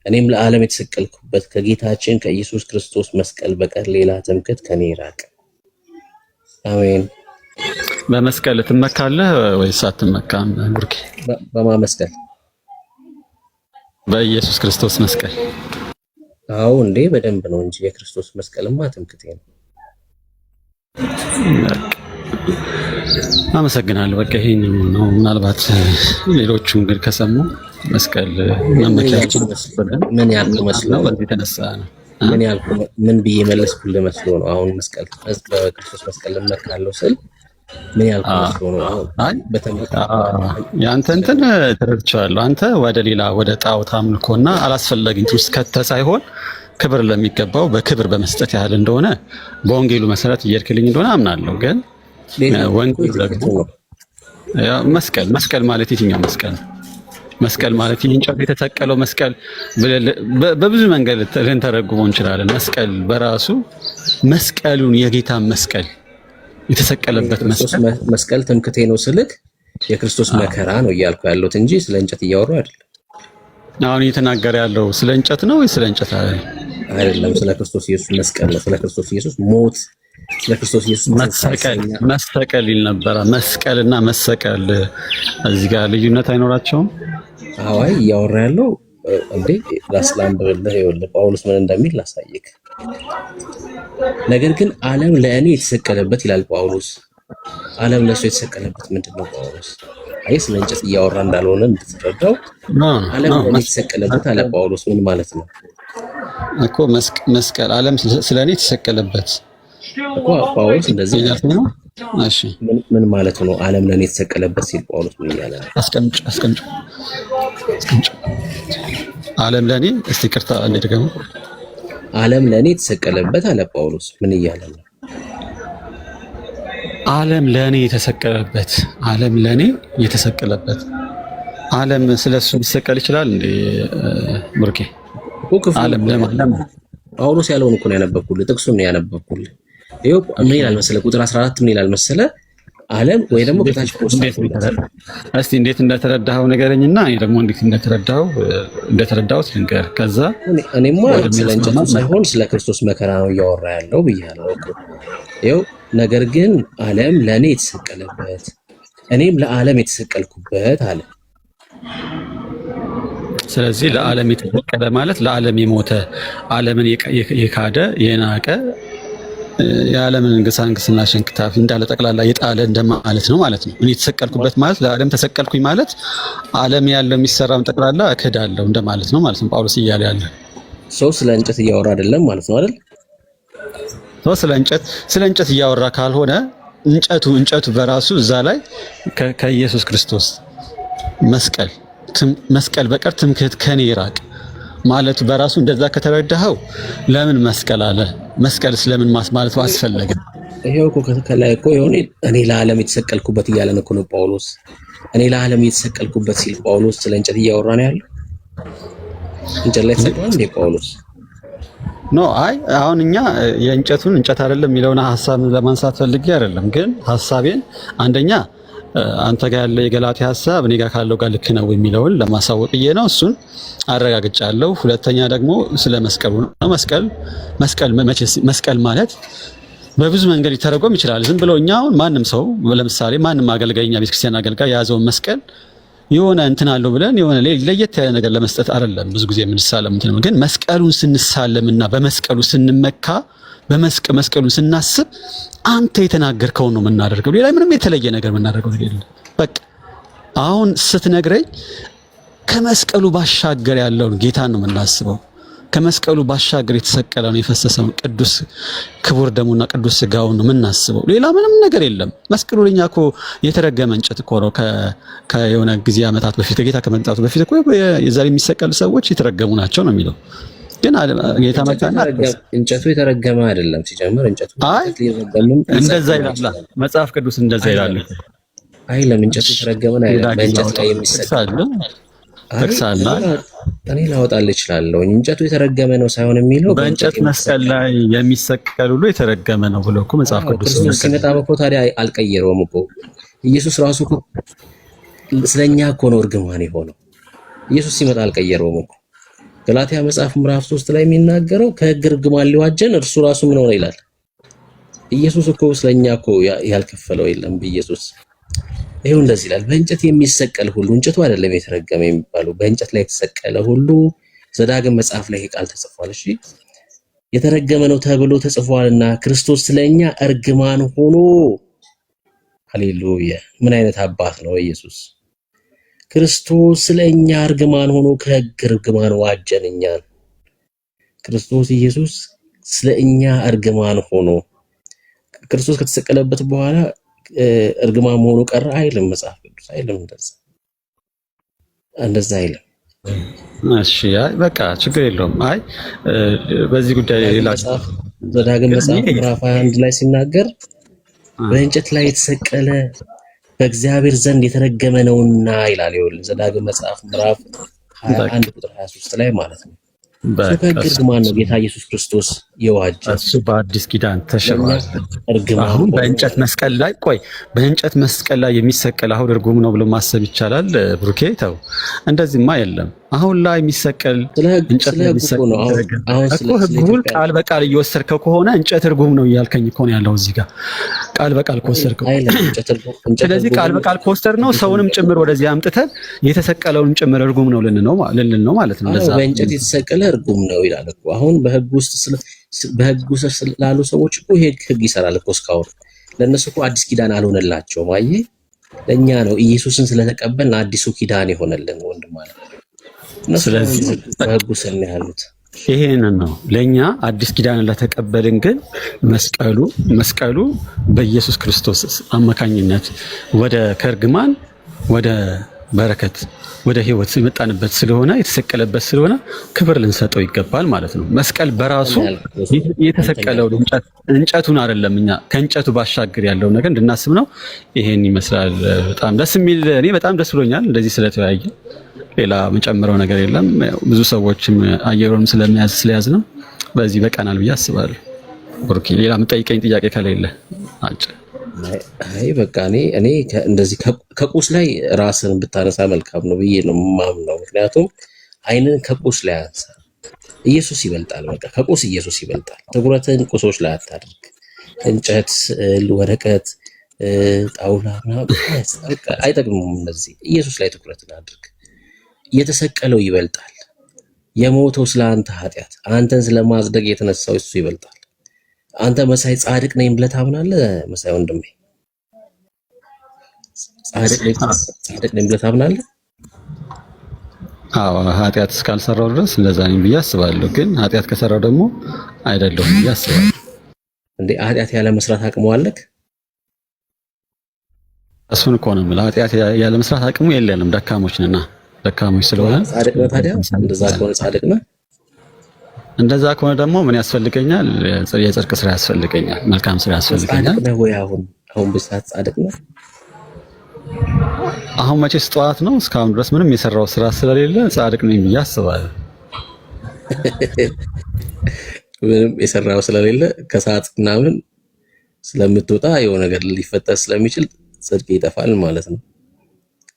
እኔም ለዓለም የተሰቀልኩበት ከጌታችን ከኢየሱስ ክርስቶስ መስቀል በቀር ሌላ ትምክህት ከኔ ይራቅ። አሜን።
በመስቀል ትመካለህ ወይስ አትመካም? ቡርኬ
በማን መስቀል?
በኢየሱስ ክርስቶስ መስቀል።
አዎ እንዴ በደንብ ነው እንጂ የክርስቶስ መስቀልማ ትምክህቴ ነው።
አመሰግናለሁ። በቃ ይሄን ነው። ምናልባት ሌሎቹም ግን ከሰሙ መስቀል መመኪያችን
ምን ያልኩ መስለው
በዚህ ተነሳ ነው።
ምን ብዬ መለስኩልህ መስሎ ነው? አሁን መስቀል በክርስቶስ መስቀል እመካለሁ ስል ምን ያልኩ መስሎ ነው? አሁን
ያንተ እንትን ተረድቻለሁ። አንተ ወደ ጣዖት አምልኮና አላስፈላጊ እንትን ውስጥ ከተህ ሳይሆን ክብር ለሚገባው በክብር በመስጠት ያህል እንደሆነ በወንጌሉ መሰረት እየሄድክልኝ እንደሆነ አምናለሁ። ግን ወንጌሉ ደግሞ መስቀል ማለት የትኛው መስቀል? መስቀል ማለት እንጨት የተሰቀለው መስቀል በብዙ መንገድ ልንተረጉመው እንችላለን። መስቀል በራሱ መስቀሉን የጌታ መስቀል የተሰቀለበት
መስቀል ትምክህቴ ነው ስልክ የክርስቶስ መከራ ነው እያልኩ ያለሁት እንጂ ስለ እንጨት እያወራሁ አይደለም።
አሁን እየተናገረ ያለው ስለ እንጨት ነው ወይ ስለ እንጨት
አይደለም? ስለ ክርስቶስ ኢየሱስ መስቀል ነው። ስለ ክርስቶስ ኢየሱስ ሞት፣ ስለ ክርስቶስ ኢየሱስ
መሰቀል ይል ነበረ። መስቀልና መሰቀል እዚህ ጋር ልዩነት አይኖራቸውም?
አዋይ እያወራ ያለው እንዴ ላስላምብልህ። ይኸውልህ ጳውሎስ ምን እንደሚል ላሳይክ። ነገር ግን ዓለም ለእኔ የተሰቀለበት ይላል ጳውሎስ። ዓለም ለእሱ የተሰቀለበት ምንድን ነው ጳውሎስ? አይ ስለ እንጨት እያወራ እንዳልሆነ እንድትረዳው። ዓለም ለእኔ የተሰቀለበት አለ ጳውሎስ ምን ማለት ነው?
እኮ መስቀል ዓለም ስለኔ ተሰቀለበት
እኮ ጳውሎስ እንደዚህ
ነው። እሺ
ምን ማለት ነው? ዓለም ለኔ የተሰቀለበት ሲል ጳውሎስ ምን እያለ ነው?
አስቀምጭ ዓለም ለኔ እስቲ ቅርታ አንዴ ደግሞ
ዓለም ለኔ የተሰቀለበት አለ ጳውሎስ። ምን እያለ ነው?
ዓለም ለኔ የተሰቀለበት፣ ዓለም ለኔ የተሰቀለበት። ዓለም ስለሱ ሊሰቀል ይችላል እንዴ ብሩኬ? ዓለም ለማለም
ጳውሎስ ያለውን እኮ ነው ያነበብኩልህ፣ ጥቅሱን ነው ያነበብኩልህ። ይኸው ምን ይላል መሰለ፣ ቁጥር 14 ምን ይላል መሰለ፣ ዓለም ወይ ደግሞ ከታች
እስቲ እንዴት እንደተረዳኸው ንገረኝና እኔ ደግሞ እንዴት እንደተረዳሁት ልንገር። ከዛ
እኔማ ስለ እንጨቱ ሳይሆን ስለ ክርስቶስ መከራ ነው እያወራ ያለው ብያለሁ እኮ። ይኸው ነገር ግን ዓለም ለኔ የተሰቀለበት እኔም ለዓለም የተሰቀልኩበት አለ።
ስለዚህ ለዓለም የተሰቀለ ማለት ለዓለም የሞተ ዓለምን የካደ የናቀ የዓለምን ግሳንግስና ሸንክታፍ እንዳለ ጠቅላላ የጣለ እንደማለት ነው ማለት ነው። እኔ የተሰቀልኩበት ማለት ለዓለም ተሰቀልኩኝ ማለት ዓለም ያለው የሚሰራውን ጠቅላላ እክዳለሁ እንደማለት ነው ማለት ነው። ጳውሎስ እያለ ያለ
ሰው ስለ እንጨት እያወራ አይደለም ማለት ነው አይደል?
ሰው ስለ እንጨት እያወራ ካልሆነ እንጨቱ በራሱ እዛ ላይ ከኢየሱስ ክርስቶስ መስቀል በቀር ትምክህት ከኔ ይራቅ ማለቱ በራሱ እንደዛ ከተረዳኸው ለምን መስቀል አለ? መስቀል ስለምን ማለት አስፈለገ?
ይሄው እኮ ከላይ እኮ የሆነ እኔ ለዓለም የተሰቀልኩበት እያለ ነው እኮ ጳውሎስ። እኔ ለዓለም የተሰቀልኩበት ሲል ጳውሎስ ስለ እንጨት እያወራ ነው ያለው። እንጨት ላይ ተሰቅሏል እንዴ ጳውሎስ?
ኖ አይ አሁን እኛ የእንጨቱን እንጨት አይደለም የሚለውን ሐሳብ ለማንሳት ፈልጌ አይደለም። ግን ሐሳቤን አንደኛ አንተ ጋር ያለ የገላትያ ሐሳብ እኔ ጋር ካለው ጋር ልክ ነው የሚለውን ለማሳወቅ ብዬ ነው። እሱን አረጋግጫለሁ። ሁለተኛ ደግሞ ስለ መስቀሉ ነው። መስቀል ማለት በብዙ መንገድ ሊተረጎም ይችላል። ዝም ብሎ እኛ አሁን ማንም ሰው ለምሳሌ ማንም አገልጋይኛ ቤተክርስቲያን አገልጋይ የያዘውን መስቀል የሆነ እንትን አለው ብለን የሆነ ለየት ያለ ነገር ለመስጠት አይደለም ብዙ ጊዜ የምንሳለም እንትን። ግን መስቀሉን ስንሳለምና በመስቀሉ ስንመካ መስቀሉን ስናስብ አንተ የተናገርከውን ነው የምናደርገው። ሌላ ምንም የተለየ ነገር የምናደርገው ነገር የለም። በቃ አሁን ስትነግረኝ ከመስቀሉ ባሻገር ያለውን ጌታን ነው የምናስበው። ከመስቀሉ ባሻገር የተሰቀለውን የፈሰሰውን ቅዱስ ክቡር ደሙና ቅዱስ ስጋውን ነው የምናስበው። ሌላ ምንም ነገር የለም። መስቀሉ ለኛ እኮ የተረገመ እንጨት እኮ ነው። ከየሆነ ጊዜ ዓመታት በፊት ከጌታ ከመምጣቱ በፊት እኮ የዛሬ የሚሰቀሉ ሰዎች የተረገሙ ናቸው ነው የሚለው። ግን ጌታ መጣና
እንጨቱ የተረገመ አይደለም። ሲጀምር እንጨቱ
እንደዛ ይላል መጽሐፍ ቅዱስ፣ እንደዛ ይላል
አይደለም። እንጨቱ የተረገመ አይደለም። በእንጨት ላይ የሚሰቀል ተክሳላ እኔ ላወጣልህ እችላለሁ። እንጨቱ የተረገመ ነው ሳይሆን የሚለው
በእንጨት መስቀል ላይ የሚሰቀል ሁሉ የተረገመ ነው ብሎ እኮ መጽሐፍ ቅዱስ
ሲመጣ እኮ ታዲያ አልቀየረውም እኮ ኢየሱስ ራሱ እኮ ስለኛ እኮ ነው እርግማን የሆነው። ኢየሱስ ሲመጣ አልቀየረውም እኮ። ገላትያ መጽሐፍ ምዕራፍ 3 ላይ የሚናገረው ከሕግ እርግማን ሊዋጀን እርሱ ራሱ ምን ሆነ ይላል። ኢየሱስ እኮ ስለኛ እኮ ያልከፈለው የለም በኢየሱስ። ይሄው እንደዚህ ይላል፣ በእንጨት የሚሰቀል ሁሉ እንጨቱ አይደለም የተረገመ የሚባለው በእንጨት ላይ የተሰቀለ ሁሉ ዘዳግም መጽሐፍ ላይ ቃል ተጽፏል። እሺ የተረገመ ነው ተብሎ ተጽፏልና ክርስቶስ ስለኛ እርግማን ሆኖ። ሃሌሉያ! ምን አይነት አባት ነው ኢየሱስ! ክርስቶስ ስለኛ እርግማን ሆኖ ከሕግ እርግማን ዋጀን እኛን። ክርስቶስ ኢየሱስ ስለኛ እርግማን ሆኖ ክርስቶስ ከተሰቀለበት በኋላ እርግማን መሆኑ ቀረ አይልም መጽሐፍ ቅዱስ፣ አይልም እንደዛ አይልም።
እሺ አይ በቃ ችግር የለውም። አይ በዚህ ጉዳይ ሌላ
ዘዳግም መጽሐፍ ምዕራፍ 21 ላይ ሲናገር በእንጨት ላይ የተሰቀለ በእግዚአብሔር ዘንድ የተረገመ ነውና ይላል። ይኸውልህ ዘዳግም መጽሐፍ ምዕራፍ 21 ቁጥር 23 ላይ ማለት ነው። እርግማን ነው ጌታ ኢየሱስ ክርስቶስ የዋጀ
እሱ በአዲስ ኪዳን ተሽሯል። አሁን በእንጨት መስቀል ላይ የሚሰቀል አሁን እርጉም ነው ብሎ ማሰብ ይቻላል? ብሩኬ ተው፣ እንደዚህማ የለም። አሁን ላይ የሚሰቀል እንጨት ላይ የሚሰቀል እኮ ሕጉን ቃል በቃል እየወሰድከው ከሆነ እንጨት እርጉም ነው እያልከኝ እኮ ነው ያለው እዚህ ጋር ቃል በቃል ከወሰድከው። ስለዚህ ቃል በቃል ከወሰድ ነው ሰውንም ጭምር ወደዚህ አምጥተን የተሰቀለውንም ጭምር እርጉም ነው ልንል ነው ማለት ነው። እንደዛ
በእንጨት የተሰቀለ እርጉም ነው ይላል እኮ። አሁን በሕግ ውስጥ ስላሉ ሰዎች እኮ ይሄ ሕግ ይሰራል እኮ እስካሁን። ለእነሱ እኮ አዲስ ኪዳን አልሆነላቸውም። አየህ፣ ለእኛ ነው ኢየሱስን ስለተቀበልን አዲሱ ኪዳን የሆነልን ወንድም ማለት ነው። ስለዚህ በሕጉ ስር ነው ያሉት።
ይሄንን ነው ለኛ አዲስ ኪዳን ለተቀበልን ግን መስቀሉ በኢየሱስ ክርስቶስ አማካኝነት ወደ ከርግማን ወደ በረከት ወደ ህይወት የመጣንበት ስለሆነ የተሰቀለበት ስለሆነ ክብር ልንሰጠው ይገባል ማለት ነው። መስቀል በራሱ የተሰቀለው እንጨቱን አይደለም፣ እኛ ከእንጨቱ ባሻገር ያለው ነገር እንድናስብ ነው። ይሄን ይመስላል። በጣም ደስ የሚል እኔ በጣም ደስ ብሎኛል እንደዚህ ስለተወያየ። ሌላ መጨመረው ነገር የለም። ብዙ ሰዎችም አየሩንም ስለያዝ ነው። በዚህ በቀናል ብዬ አስባለሁ። ኦኬ፣ ሌላ የምጠይቀኝ ጥያቄ ከሌለ አጭ
አይ በቃ እኔ እንደዚህ ከቁስ ላይ ራስን ብታነሳ መልካም ነው ብዬ ነው የማምነው። ምክንያቱም አይንን ከቁስ ላይ አንሳ፣ ኢየሱስ ይበልጣል። በቃ ከቁስ ኢየሱስ ይበልጣል። ትኩረትን ቁሶች ላይ አታድርግ። እንጨት፣ ስዕል፣ ወረቀት፣ ጣውላ አይጠቅሙም እነዚህ። ኢየሱስ ላይ ትኩረትን አድርግ። የተሰቀለው ይበልጣል። የሞተው ስለ አንተ ኃጢአት አንተን ስለማጽደቅ የተነሳው እሱ ይበልጣል። አንተ መሳይ ጻድቅ ነኝ ብለህ ታምናለህ? መሳይ ወንድሜ ጻድቅ ነኝ ብለህ ታምናለህ?
አዎ፣ ኃጢአት እስካልሰራው ድረስ እንደዛ ነኝ ብዬ አስባለሁ። ግን ኃጢአት ከሰራው ደግሞ አይደለሁም ብዬ አስባለሁ።
እንዴ ኃጢአት ያለ መስራት አቅሙ አለክ?
እሱን እኮ ነው የምልህ። ኃጢአት ያለ መስራት አቅሙ የለንም፣ ደካሞች ስለሆነ
ጻድቅ ነህ። ታዲያ እንደዛ ከሆነ ጻድቅ ነህ።
እንደዛ ከሆነ ደግሞ ምን ያስፈልገኛል? የጽድቅ ስራ ያስፈልገኛል፣ መልካም ስራ ያስፈልገኛል።
ጻድቅ ነህ ወይ? አሁን በሰዓት ጻድቅ ነህ?
አሁን መቼስ ጠዋት ነው። እስካሁን ድረስ ምንም የሰራው ስራ ስለሌለ ጻድቅ ነኝ ብዬ አስባለሁ።
ምንም የሰራው ስለሌለ ከሰዓት ምናምን ስለምትወጣ የሆነ ነገር ሊፈጠር ስለሚችል ጽድቅ ይጠፋል ማለት ነው።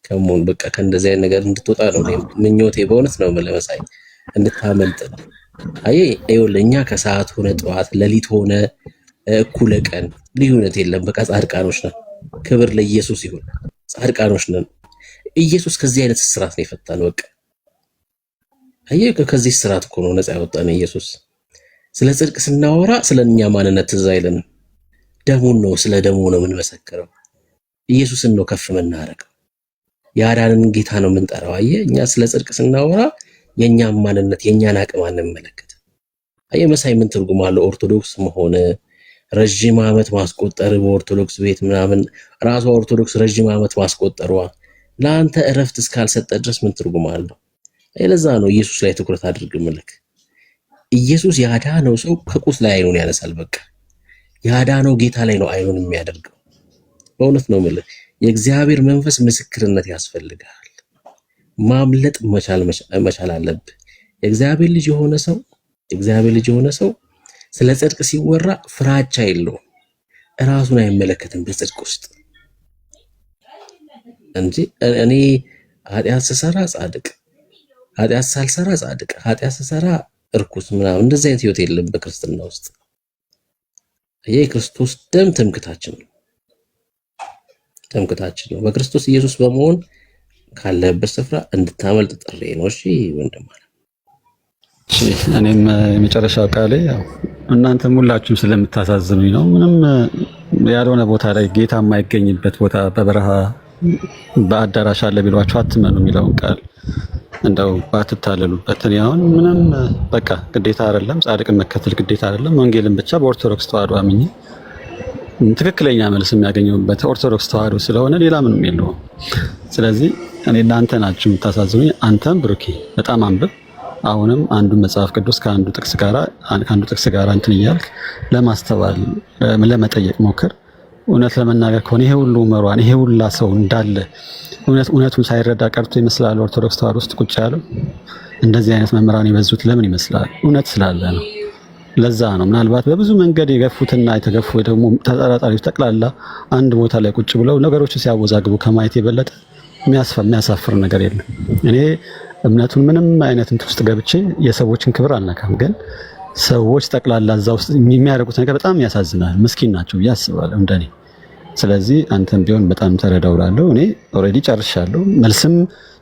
ከመሆን በቃ ከእንደዚህ አይነት ነገር እንድትወጣ ነው ምኞቴ። በእውነት ነው መለመሳይ እንድታመልጥ ነው። ይኸውልህ እኛ ከሰዓት ሆነ ጠዋት፣ ሌሊት ሆነ እኩለ ቀን ልዩነት የለም። በቃ ጻድቃኖች ነን። ክብር ለኢየሱስ ይሁን። ጻድቃኖች ነን። ኢየሱስ ከዚህ አይነት ስርዓት ነው የፈታን። በቃ ከዚህ ስርዓት እኮ ነው ነፃ ያወጣን ኢየሱስ። ስለ ጽድቅ ስናወራ ስለ እኛ ማንነት ትዝ አይለንም። ደሙን ነው፣ ስለ ደሙ ነው የምንመሰክረው። ኢየሱስን ነው ከፍ የምናደርገው። የአዳንን ጌታ ነው የምንጠራው። እኛ ስለ ጽድቅ ስናወራ የኛን ማንነት የኛን አቅም አንመለከትም። መሳይ ምን ትርጉም አለው? ኦርቶዶክስ መሆን ረጅም ዓመት ማስቆጠር በኦርቶዶክስ ቤት ምናምን ራሷ ኦርቶዶክስ ረጅም ዓመት ማስቆጠሯ ለአንተ እረፍት እስካልሰጠ ድረስ ምን ትርጉም አለው? ለዛ ነው ኢየሱስ ላይ ትኩረት አድርግ ምልክ። ኢየሱስ ያዳነው ሰው ከቁስ ላይ አይኑን ያነሳል። በቃ ያዳነው ጌታ ላይ ነው አይኑን የሚያደርገው። በእውነት ነው ምልክ። የእግዚአብሔር መንፈስ ምስክርነት ያስፈልጋል። ማምለጥ መቻል አለብህ። የእግዚአብሔር ልጅ የሆነ ሰው ስለ ጽድቅ ሲወራ ፍራቻ የለውም። ራሱን አይመለከትም በጽድቅ ውስጥ እንጂ እኔ ኃጢአት ስሰራ ጻድቅ፣ ኃጢአት ሳልሰራ ጻድቅ፣ ኃጢአት ስሰራ እርኩስ ምናምን እንደዚህ አይነት ህይወት የለም በክርስትና ውስጥ። የክርስቶስ ደም ትምክታችን ነው። በክርስቶስ ኢየሱስ በመሆን ካለበት ስፍራ እንድታመልጥ ጥሪ ነው። እሺ ወንድም አለ።
እሺ እኔም የመጨረሻው ቃሌ ያው እናንተም ሁላችሁም ስለምታሳዝኑኝ ነው። ምንም ያልሆነ ቦታ ላይ ጌታ የማይገኝበት ቦታ በበረሃ በአዳራሽ አለ ቢሏችሁ አትመኑ የሚለውን ቃል እንደው ባትታለሉበት። እኔ አሁን ምንም በቃ ግዴታ አይደለም፣ ጻድቅን መከተል ግዴታ አይደለም። ወንጌልን ብቻ በኦርቶዶክስ ተዋህዶ አምኜ ትክክለኛ መልስ የሚያገኘውበት ኦርቶዶክስ ተዋህዶ ስለሆነ ሌላ ምንም የለውም። ስለዚህ እኔ እናንተ ናችሁ የምታሳዝኑኝ። አንተም ብሩኬ በጣም አንብብ። አሁንም አንዱ መጽሐፍ ቅዱስ ከአንዱ ጥቅስ ጋር እንትን እያልክ ለማስተዋል ለመጠየቅ ሞክር። እውነት ለመናገር ከሆነ ይሄ ሁሉ መሯን ይሄ ሁላ ሰው እንዳለ እውነቱን ሳይረዳ ቀርቶ ይመስላል ኦርቶዶክስ ተዋህዶ ውስጥ ቁጭ ያለው። እንደዚህ አይነት መምህራን የበዙት ለምን ይመስላል? እውነት ስላለ ነው። ለዛ ነው ምናልባት በብዙ መንገድ የገፉትና የተገፉ ደግሞ ተጠራጣሪዎች ጠቅላላ አንድ ቦታ ላይ ቁጭ ብለው ነገሮችን ሲያወዛግቡ ከማየት የበለጠ የሚያሳፍር ነገር የለም። እኔ እምነቱን ምንም አይነት እንትን ውስጥ ገብቼ የሰዎችን ክብር አልነካም፣ ግን ሰዎች ጠቅላላ እዛ ውስጥ የሚያደርጉት ነገር በጣም ያሳዝናል። ምስኪን ናቸው ብዬ አስባለሁ እንደኔ። ስለዚህ አንተም ቢሆን በጣም ተረዳውላለሁ። እኔ ኦልሬዲ ጨርሻለሁ። መልስም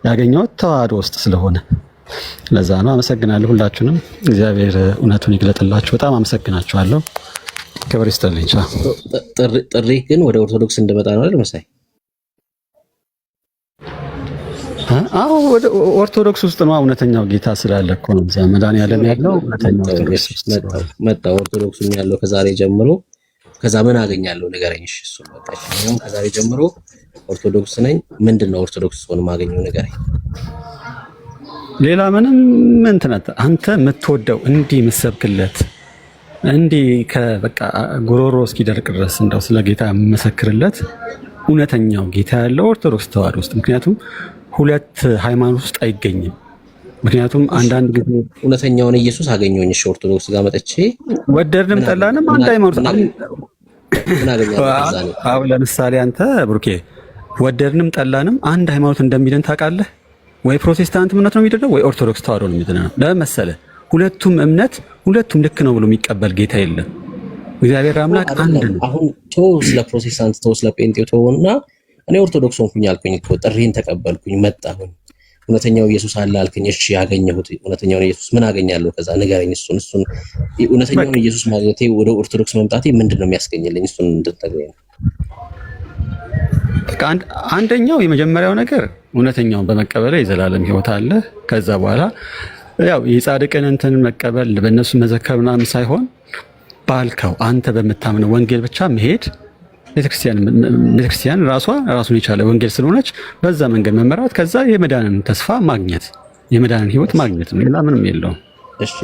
ያገኘሁት ተዋህዶ ውስጥ ስለሆነ ለዛ ነው። አመሰግናለሁ ሁላችሁንም። እግዚአብሔር እውነቱን ይግለጥላችሁ። በጣም አመሰግናችኋለሁ። ክብር ይስጥልኝ።
ጥሪ ግን ወደ ኦርቶዶክስ እንድመጣ ነው አይደል መሳይ?
አዎ ወደ ኦርቶዶክስ ውስጥ ነው እውነተኛው ጌታ ስላለ እኮ ነው እዛ መድኃኒዓለም ያለው እውነተኛው ኦርቶዶክስ ውስጥ
መጣ ኦርቶዶክሱም ያለው ከዛሬ ጀምሮ ከዛ ምን አገኛለሁ ንገረኝ። እሺ እሱ በቃ እሺ ከዛሬ ጀምሮ ኦርቶዶክስ ነኝ። ምንድነው ኦርቶዶክስ ሆነ ማገኘው ንገረኝ።
ሌላ ምንም እንትነት አንተ የምትወደው እንዲህ የምትሰብክለት እንዲህ ከበቃ ጉሮሮ እስኪደርቅ ድረስ እንደው ስለ ጌታ የምመሰክርለት እውነተኛው ጌታ ያለው ኦርቶዶክስ ተዋህዶ ውስጥ። ምክንያቱም ሁለት ሃይማኖት ውስጥ አይገኝም። ምክንያቱም አንዳንድ ጊዜ
እውነተኛውን ኢየሱስ አገኘሁኝ። እሺ ኦርቶዶክስ ጋር መጥቼ
ወደድንም ጠላንም አንድ ሃይማኖት
ምን አገኛለሁ?
አሁን ለምሳሌ አንተ ብሩኬ ወደድንም ጠላንም አንድ ሃይማኖት እንደሚድን ታውቃለህ ወይ? ፕሮቴስታንት እምነት ነው የሚድነው ወይ ኦርቶዶክስ ተዋህዶ ነው የሚድነው? ለምን መሰለህ? ሁለቱም እምነት ሁለቱም ልክ ነው ብሎ የሚቀበል ጌታ የለም። እግዚአብሔር አምላክ አንድ ነው።
አሁን ተው ስለ ፕሮቴስታንት ተው ስለ ጴንጤው ተውና እኔ ኦርቶዶክስ ሆንኩኝ አልኩኝ እኮ ጥሪን ተቀበልኩኝ መጣሁኝ። እውነተኛው ኢየሱስ አለ አልከኝ። እሺ ያገኘሁት እውነተኛውን ኢየሱስ ምን አገኛለሁ? ከዛ ንገረኝ። እሱን እውነተኛውን ኢየሱስ ማግኘቴ ወደ ኦርቶዶክስ መምጣቴ ምንድነው የሚያስገኝልኝ? እሱን እንድትነግረኝ ነው።
አንደኛው የመጀመሪያው ነገር እውነተኛውን በመቀበል የዘላለም ሕይወት አለ። ከዛ በኋላ ያው የጻድቅን እንትን መቀበል በእነሱ መዘከር ምናምን ሳይሆን ባልከው አንተ በምታምነው ወንጌል ብቻ መሄድ። ቤተክርስቲያን ራሱን የቻለ ወንጌል ስለሆነች በዛ መንገድ መመራት፣ ከዛ የመዳንን ተስፋ ማግኘት የመዳንን ሕይወት ማግኘት ነው። ሌላ ምንም የለውም።
እሺ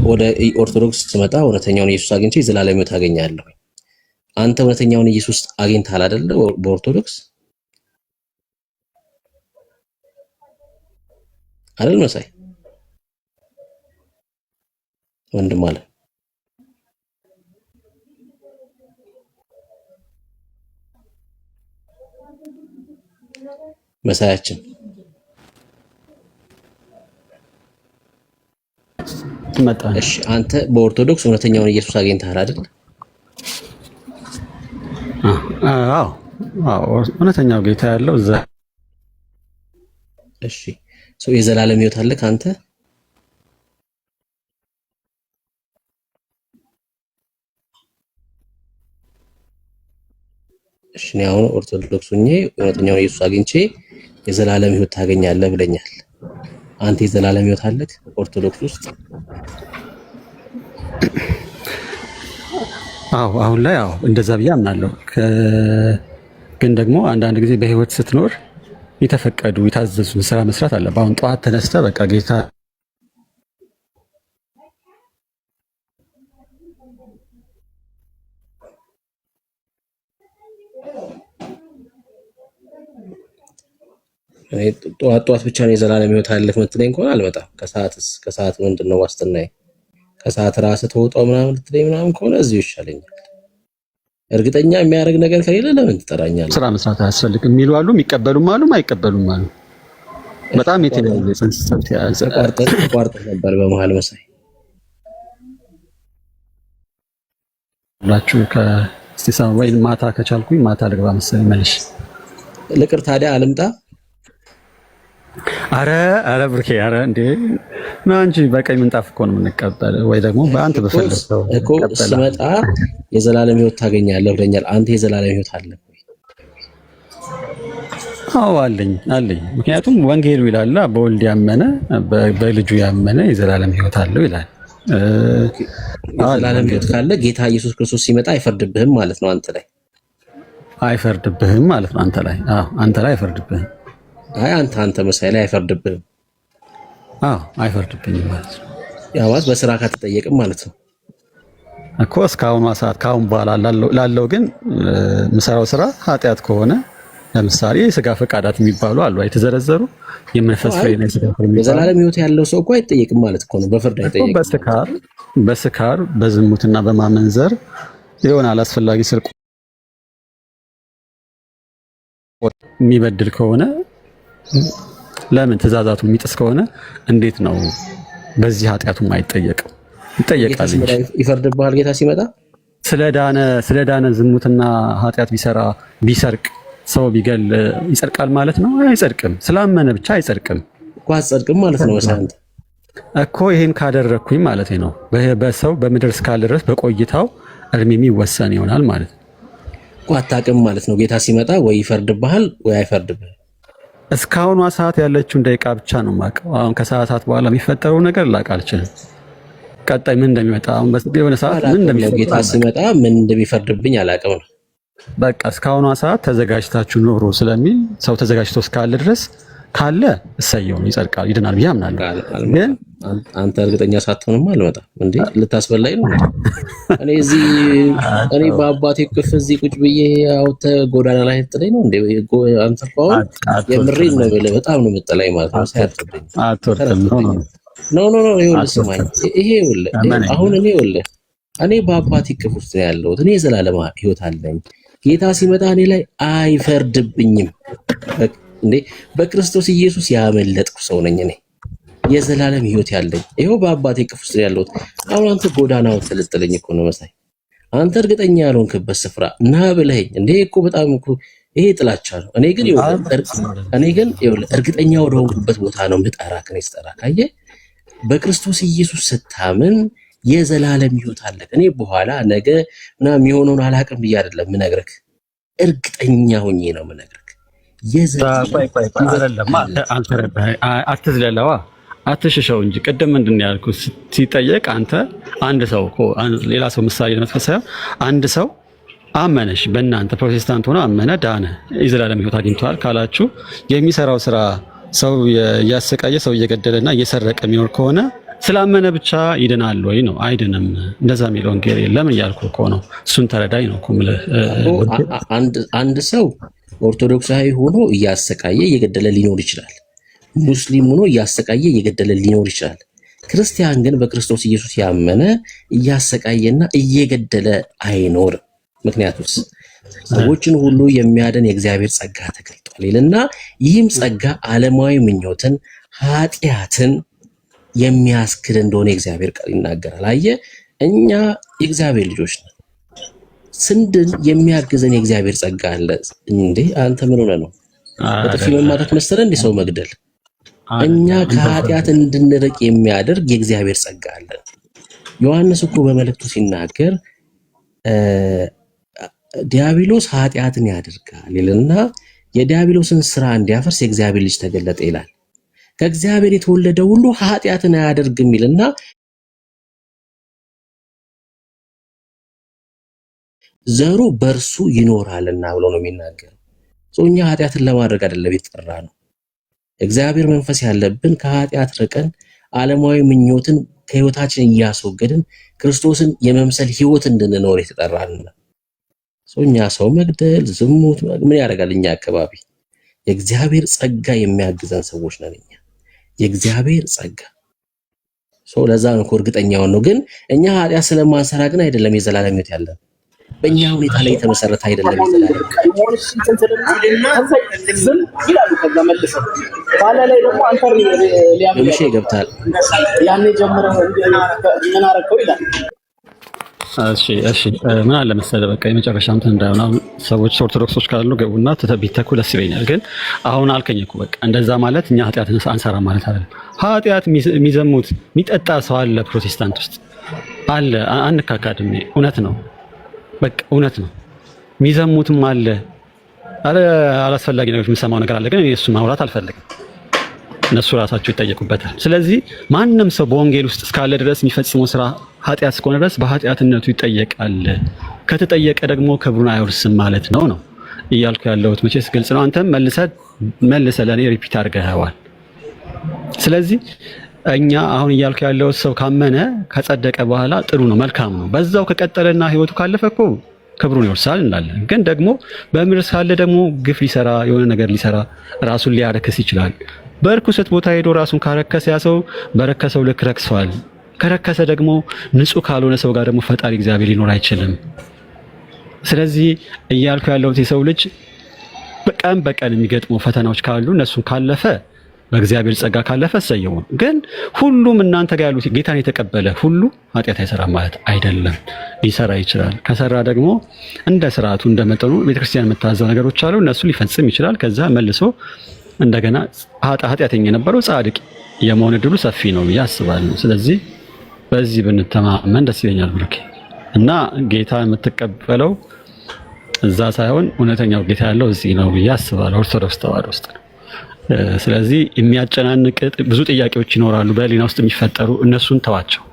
ወደ ኦርቶዶክስ ስመጣ እውነተኛውን ኢየሱስ አግኝቼ የዘላለም ሕይወት አገኛለሁ። አንተ እውነተኛውን ኢየሱስ አግኝተሃል አይደለ? በኦርቶዶክስ አይደል? መሳይ ወንድም አለ መሳያችን
መጣ።
እሺ አንተ በኦርቶዶክስ እውነተኛውን ኢየሱስ አግኝተሃል አይደል?
አዎ እውነተኛው ጌታ ያለው እዛ።
እሺ የዘላለም ሕይወት አለ ካንተ? እሺ እኔ አሁን ኦርቶዶክስ ሆኜ እውነተኛውን ኢየሱስ አግኝቼ የዘላለም ሕይወት ታገኛለህ ብለኛል። አንተ የዘላለም ሕይወት አለህ ኦርቶዶክስ ውስጥ?
አሁን ላይ እንደዛ ብዬ አምናለሁ። ግን ደግሞ አንዳንድ ጊዜ በህይወት ስትኖር የተፈቀዱ የታዘዙን ስራ መስራት አለ። አሁን ጠዋት ተነስተ በቃ ጌታ
ጠዋት ብቻ ነው የዘላለም ሕይወት አለህ የምትለኝ ከሆነ አልመጣም። ከሰዓት ምንድነው ዋስትናዬ? ከሰዓት ራስህ ተወጣው ምናምን ልትለኝ ምናምን ከሆነ እዚሁ ይሻለኛል። እርግጠኛ የሚያደርግ ነገር ከሌለ ለምን ትጠራኛለህ?
ስራ መስራት አያስፈልግም የሚሉ አሉ፣ የሚቀበሉም አሉ፣ ማይቀበሉም አሉ። በጣም የተለያየ ጽንስ ተያዘ።
ተቋርጠህ ነበር በመሀል መሳይ
ሁላችሁ ከስቲሳም ወይ ማታ ከቻልኩኝ ማታ ልግባ መሰለኝ መልሽ።
ልቅር ታዲያ አልምጣ?
አረ ብርኬ አረ እንዴ ነው እንጂ በቀኝ ምንጣፍ እኮ ነው የምንቀበለው፣ ወይ ደግሞ በአንተ በፈለግከው
እኮ ስመጣ የዘላለም ሕይወት ታገኛለህ ብለኛል። አንተ የዘላለም ሕይወት አለ ወይ?
አዎ አለኝ። ምክንያቱም ወንጌሉ ይላል በወልድ ያመነ በልጁ ያመነ የዘላለም ሕይወት አለው ይላል።
የዘላለም ሕይወት ካለ ጌታ ኢየሱስ ክርስቶስ ሲመጣ አይፈርድብህም ማለት ነው። አንተ ላይ
አይፈርድብህም ማለት ነው። አንተ ላይ አይፈርድብህም።
አንተ መሳይ ላይ አይፈርድብህም።
አይፈርድብኝም ማለት ነው።
ያው ማለት በስራ ከተጠየቅም ማለት ነው
እኮ እስካሁኗ ሰዓት ካሁን በኋላ ላለው ግን የምሰራው ስራ ኃጢአት ከሆነ ለምሳሌ የስጋ ፈቃዳት የሚባሉ አሉ የተዘረዘሩ የመንፈስ ፍሬ ነው። የስጋ ፍሬ
የዘላለም ሕይወት ያለው ሰው እኮ አይጠየቅም ማለት እኮ ነው። በፍርድ አይጠየቅም።
በስካር በዝሙትና በማመንዘር የሆነ አላስፈላጊ ስርቆ የሚበድል ከሆነ ለምን ትእዛዛቱን የሚጥስ ከሆነ እንዴት ነው በዚህ ኃጢአቱ የማይጠየቀው? ይጠየቃል እንጂ
ይፈርድብሃል ጌታ ሲመጣ።
ስለዳነ ዝሙትና ኃጢአት ቢሰርቅ ሰው ቢገል ይጸድቃል ማለት ነው? አይጸድቅም። ስላመነ ብቻ አይጸድቅም
እኮ አትጸድቅም ማለት ነው። መሳንት
እኮ ይሄን ካደረኩኝ ማለት ነው በሰው በምድር እስካለ ድረስ በቆይታው እድሜ የሚወሰን ይሆናል ማለት ነው
እኮ። አታውቅም ማለት ነው። ጌታ ሲመጣ ወይ ይፈርድብሃል ወይ አይፈርድብህም።
እስካሁኗ ሰዓት ያለችውን ደቂቃ ብቻ ነው የማውቀው። አሁን ከሰዓታት በኋላ የሚፈጠረው ነገር ላውቅ አልችልም። ቀጣይ ምን እንደሚመጣ አሁን የሆነ ሰዓት ምን እንደሚፈጠር
ጌታ ሲመጣ ምን እንደሚፈርድብኝ አላውቅም ነው።
በቃ እስካሁኗ ሰዓት ተዘጋጅታችሁ ኖሩ ስለሚል ሰው ተዘጋጅቶ እስካለ ድረስ ካለ እሰየው ይጸድቃል፣ ይድናል ብዬ አምናለሁ። ግን
አንተ እርግጠኛ ሳትሆንማ አልመጣም እንዴ? ልታስበላኝ ነው? እኔ በአባቴ እቅፍ እዚህ ቁጭ ብዬ አውጥተህ ጎዳና ላይ ጥለኝ ነው እንዴ? አንተ እኮ የምሬን ነው ብለህ በጣም ነው የምጠላኝ ማለት ነው። ሳያትብኝ ኖ ይኸውልህ ስማኝ፣ ይኸውልህ አሁን እኔ በአባቴ እቅፍ ውስጥ ነው ያለሁት። እኔ የዘላለም ሕይወት አለኝ። ጌታ ሲመጣ እኔ ላይ አይፈርድብኝም። እንዴ በክርስቶስ ኢየሱስ ያመለጥኩ ሰው ነኝ። እኔ የዘላለም ሕይወት ያለኝ ይኸው በአባቴ እቅፍ ውስጥ ነው ያለሁት። አሁን አንተ ጎዳናው ተለጥለኝ እኮ ነው መሳይ። አንተ እርግጠኛ ያልሆንክበት ስፍራ ና ብለኸኝ እንዴ እኮ በጣም እኮ ይሄ ጥላቻ ነው። እኔ ግን እርግጠኛ ወደሆንኩበት ቦታ ነው የምጠራህ። እኔ ስጠራህ ካየህ በክርስቶስ ኢየሱስ ስታምን የዘላለም ሕይወት አለ። እኔ በኋላ ነገ ምናምን የሚሆነውን አላውቅም ብዬ አይደለም የምነግርህ፣ እርግጠኛ ሆኜ ነው የምነግርህ።
አትዝለለዋ፣ አትሽሸው እንጂ ቅድም ምንድን ነው ያልኩት? ሲጠየቅ አንተ አንድ ሰው እኮ ሌላ ሰው ምሳሌ ለመጥቀስ ሳይሆን አንድ ሰው አመነሽ፣ በእናንተ ፕሮቴስታንት ሆኖ አመነ፣ ዳነ፣ የዘላለም ሕይወት አግኝተዋል ካላችሁ የሚሰራው ስራ ሰው እያሰቃየ ሰው እየገደለና እየሰረቀ የሚኖር ከሆነ ስላመነ ብቻ ይድናል ወይ ነው? አይድንም። እንደዛ የሚለው ወንጌል የለም እያልኩ እኮ ነው። እሱን ተረዳኝ ነው እኮ የምልህ።
አንድ ሰው ኦርቶዶክሳዊ ሆኖ እያሰቃየ እየገደለ ሊኖር ይችላል። ሙስሊም ሆኖ እያሰቃየ እየገደለ ሊኖር ይችላል። ክርስቲያን ግን በክርስቶስ ኢየሱስ ያመነ እያሰቃየና እየገደለ አይኖርም። ምክንያቱም ሰዎችን ሁሉ የሚያድን የእግዚአብሔር ጸጋ ተገልጧል ይልና ይህም ጸጋ ዓለማዊ ምኞትን ኃጢአትን የሚያስክድ እንደሆነ የእግዚአብሔር ቃል ይናገራል። አየህ እኛ የእግዚአብሔር ልጆች ነን። ስንድን የሚያግዘን የእግዚአብሔር ጸጋ አለ እንዴ? አንተ ምን ሆነ ነው በጥፊ መማታት መሰለህ እንዴ ሰው መግደል? እኛ ከኃጢአት እንድንርቅ የሚያደርግ የእግዚአብሔር ጸጋ አለ። ዮሐንስ እኮ በመልእክቱ ሲናገር ዲያብሎስ ኃጢአትን ያደርጋል ይልና የዲያብሎስን ስራ እንዲያፈርስ የእግዚአብሔር ልጅ ተገለጠ ይላል። ከእግዚአብሔር የተወለደ ሁሉ ኃጢአትን አያደርግም ይልና ዘሩ በእርሱ ይኖራልና ብሎ ነው የሚናገረው። እኛ ኃጢአትን ለማድረግ አይደለም የተጠራ ነው። እግዚአብሔር መንፈስ ያለብን ከኃጢአት ርቀን ዓለማዊ ምኞትን ከህይወታችን እያስወገድን ክርስቶስን የመምሰል ህይወት እንድንኖር የተጠራን ነው። እኛ ሰው መግደል፣ ዝሙት ምን ያደርጋል? እኛ አካባቢ የእግዚአብሔር ጸጋ የሚያግዘን ሰዎች ነን። እኛ የእግዚአብሔር ጸጋ ለዛ ነው እርግጠኛው ነው። ግን እኛ ኃጢአት ስለማንሰራ ግን አይደለም የዘላለም ሕይወት ያለን። በእኛ ሁኔታ ላይ የተመሰረተ አይደለም የዘላለም ሕይወት ገብታል።
ያኔ ጀምረህ ምን አደረከው ይላል።
እሺ ምን አለ መሰለህ፣ በቃ የመጨረሻ እንትን እንዳይሆን ሰዎች ኦርቶዶክሶች ካሉ ገቡና ቢተኩ ደስ ይለኛል። ግን አሁን አልከኝ እኮ በቃ እንደዛ ማለት እኛ ኃጢአትን አንሰራ ማለት አይደለም። ኃጢአት የሚዘሙት የሚጠጣ ሰው አለ፣ ፕሮቴስታንት ውስጥ አለ፣ አንካካድም። እውነት ነው፣ በቃ እውነት ነው። የሚዘሙትም አለ። አላስፈላጊ ነገሮች የምሰማው ነገር አለ፣ ግን እሱን ማውራት አልፈልግም። እነሱ ራሳቸው ይጠየቁበታል። ስለዚህ ማንም ሰው በወንጌል ውስጥ እስካለ ድረስ የሚፈጽመው ስራ ኃጢአት እስከሆነ ድረስ በኃጢአትነቱ ይጠየቃል። ከተጠየቀ ደግሞ ክብሩን አይወርስም ማለት ነው እያልኩ ያለሁት። መቼስ ግልጽ ነው። አንተም መልሰህ ለእኔ ሪፒት አድርገኸዋል። ስለዚህ እኛ አሁን እያልኩ ያለሁት ሰው ካመነ ከጸደቀ በኋላ ጥሩ ነው፣ መልካም ነው። በዛው ከቀጠለና ህይወቱ ካለፈ እኮ ክብሩን ይወርሳል እንላለን። ግን ደግሞ በምድር ሳለ ደግሞ ግፍ ሊሰራ የሆነ ነገር ሊሰራ ራሱን ሊያረክስ ይችላል። በርኩሰት ቦታ ሄዶ ራሱን ካረከሰ ያ ሰው በረከሰው ልክ ረክሷል። ከረከሰ ደግሞ ንጹህ ካልሆነ ሰው ጋር ደግሞ ፈጣሪ እግዚአብሔር ሊኖር አይችልም። ስለዚህ እያልኩ ያለሁት የሰው ልጅ በቀን የሚገጥመው ፈተናዎች ካሉ እነሱን ካለፈ በእግዚአብሔር ጸጋ ካለፈ ሰየው። ግን ሁሉም እናንተ ጋር ያሉት ጌታን የተቀበለ ሁሉ ኃጢአት አይሰራም ማለት አይደለም። ሊሰራ ይችላል። ከሰራ ደግሞ እንደ ስርዓቱ እንደመጠኑ ቤተክርስቲያን የምታዘው ነገሮች አሉ፣ እነሱ ሊፈጽም ይችላል። ከዛ መልሶ እንደገና ኃጢአተኛ የነበረው ጻድቅ የመሆን እድሉ ሰፊ ነው ብዬ አስባለሁ። ስለዚህ በዚህ ብንተማመን ደስ ይለኛል ብሩኬ። እና ጌታ የምትቀበለው እዛ ሳይሆን እውነተኛው ጌታ ያለው እዚህ ነው ብዬ አስባለሁ። ኦርቶዶክስ ተዋህዶ ውስጥ ነው። ስለዚህ የሚያጨናንቅ ብዙ ጥያቄዎች ይኖራሉ በህሊና ውስጥ የሚፈጠሩ፣ እነሱን ተዋቸው።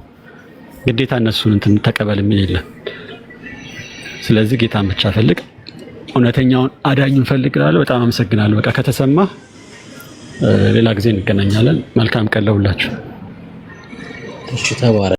ግዴታ እነሱን እንትን ተቀበል የሚል የለም። ስለዚህ ጌታን ብቻ ፈልግ፣ እውነተኛውን አዳኙን ፈልግ እላለሁ። በጣም አመሰግናለሁ። በቃ ከተሰማ ሌላ ጊዜ እንገናኛለን። መልካም ቀን ለሁላችሁ።
እሺ ተባረክ።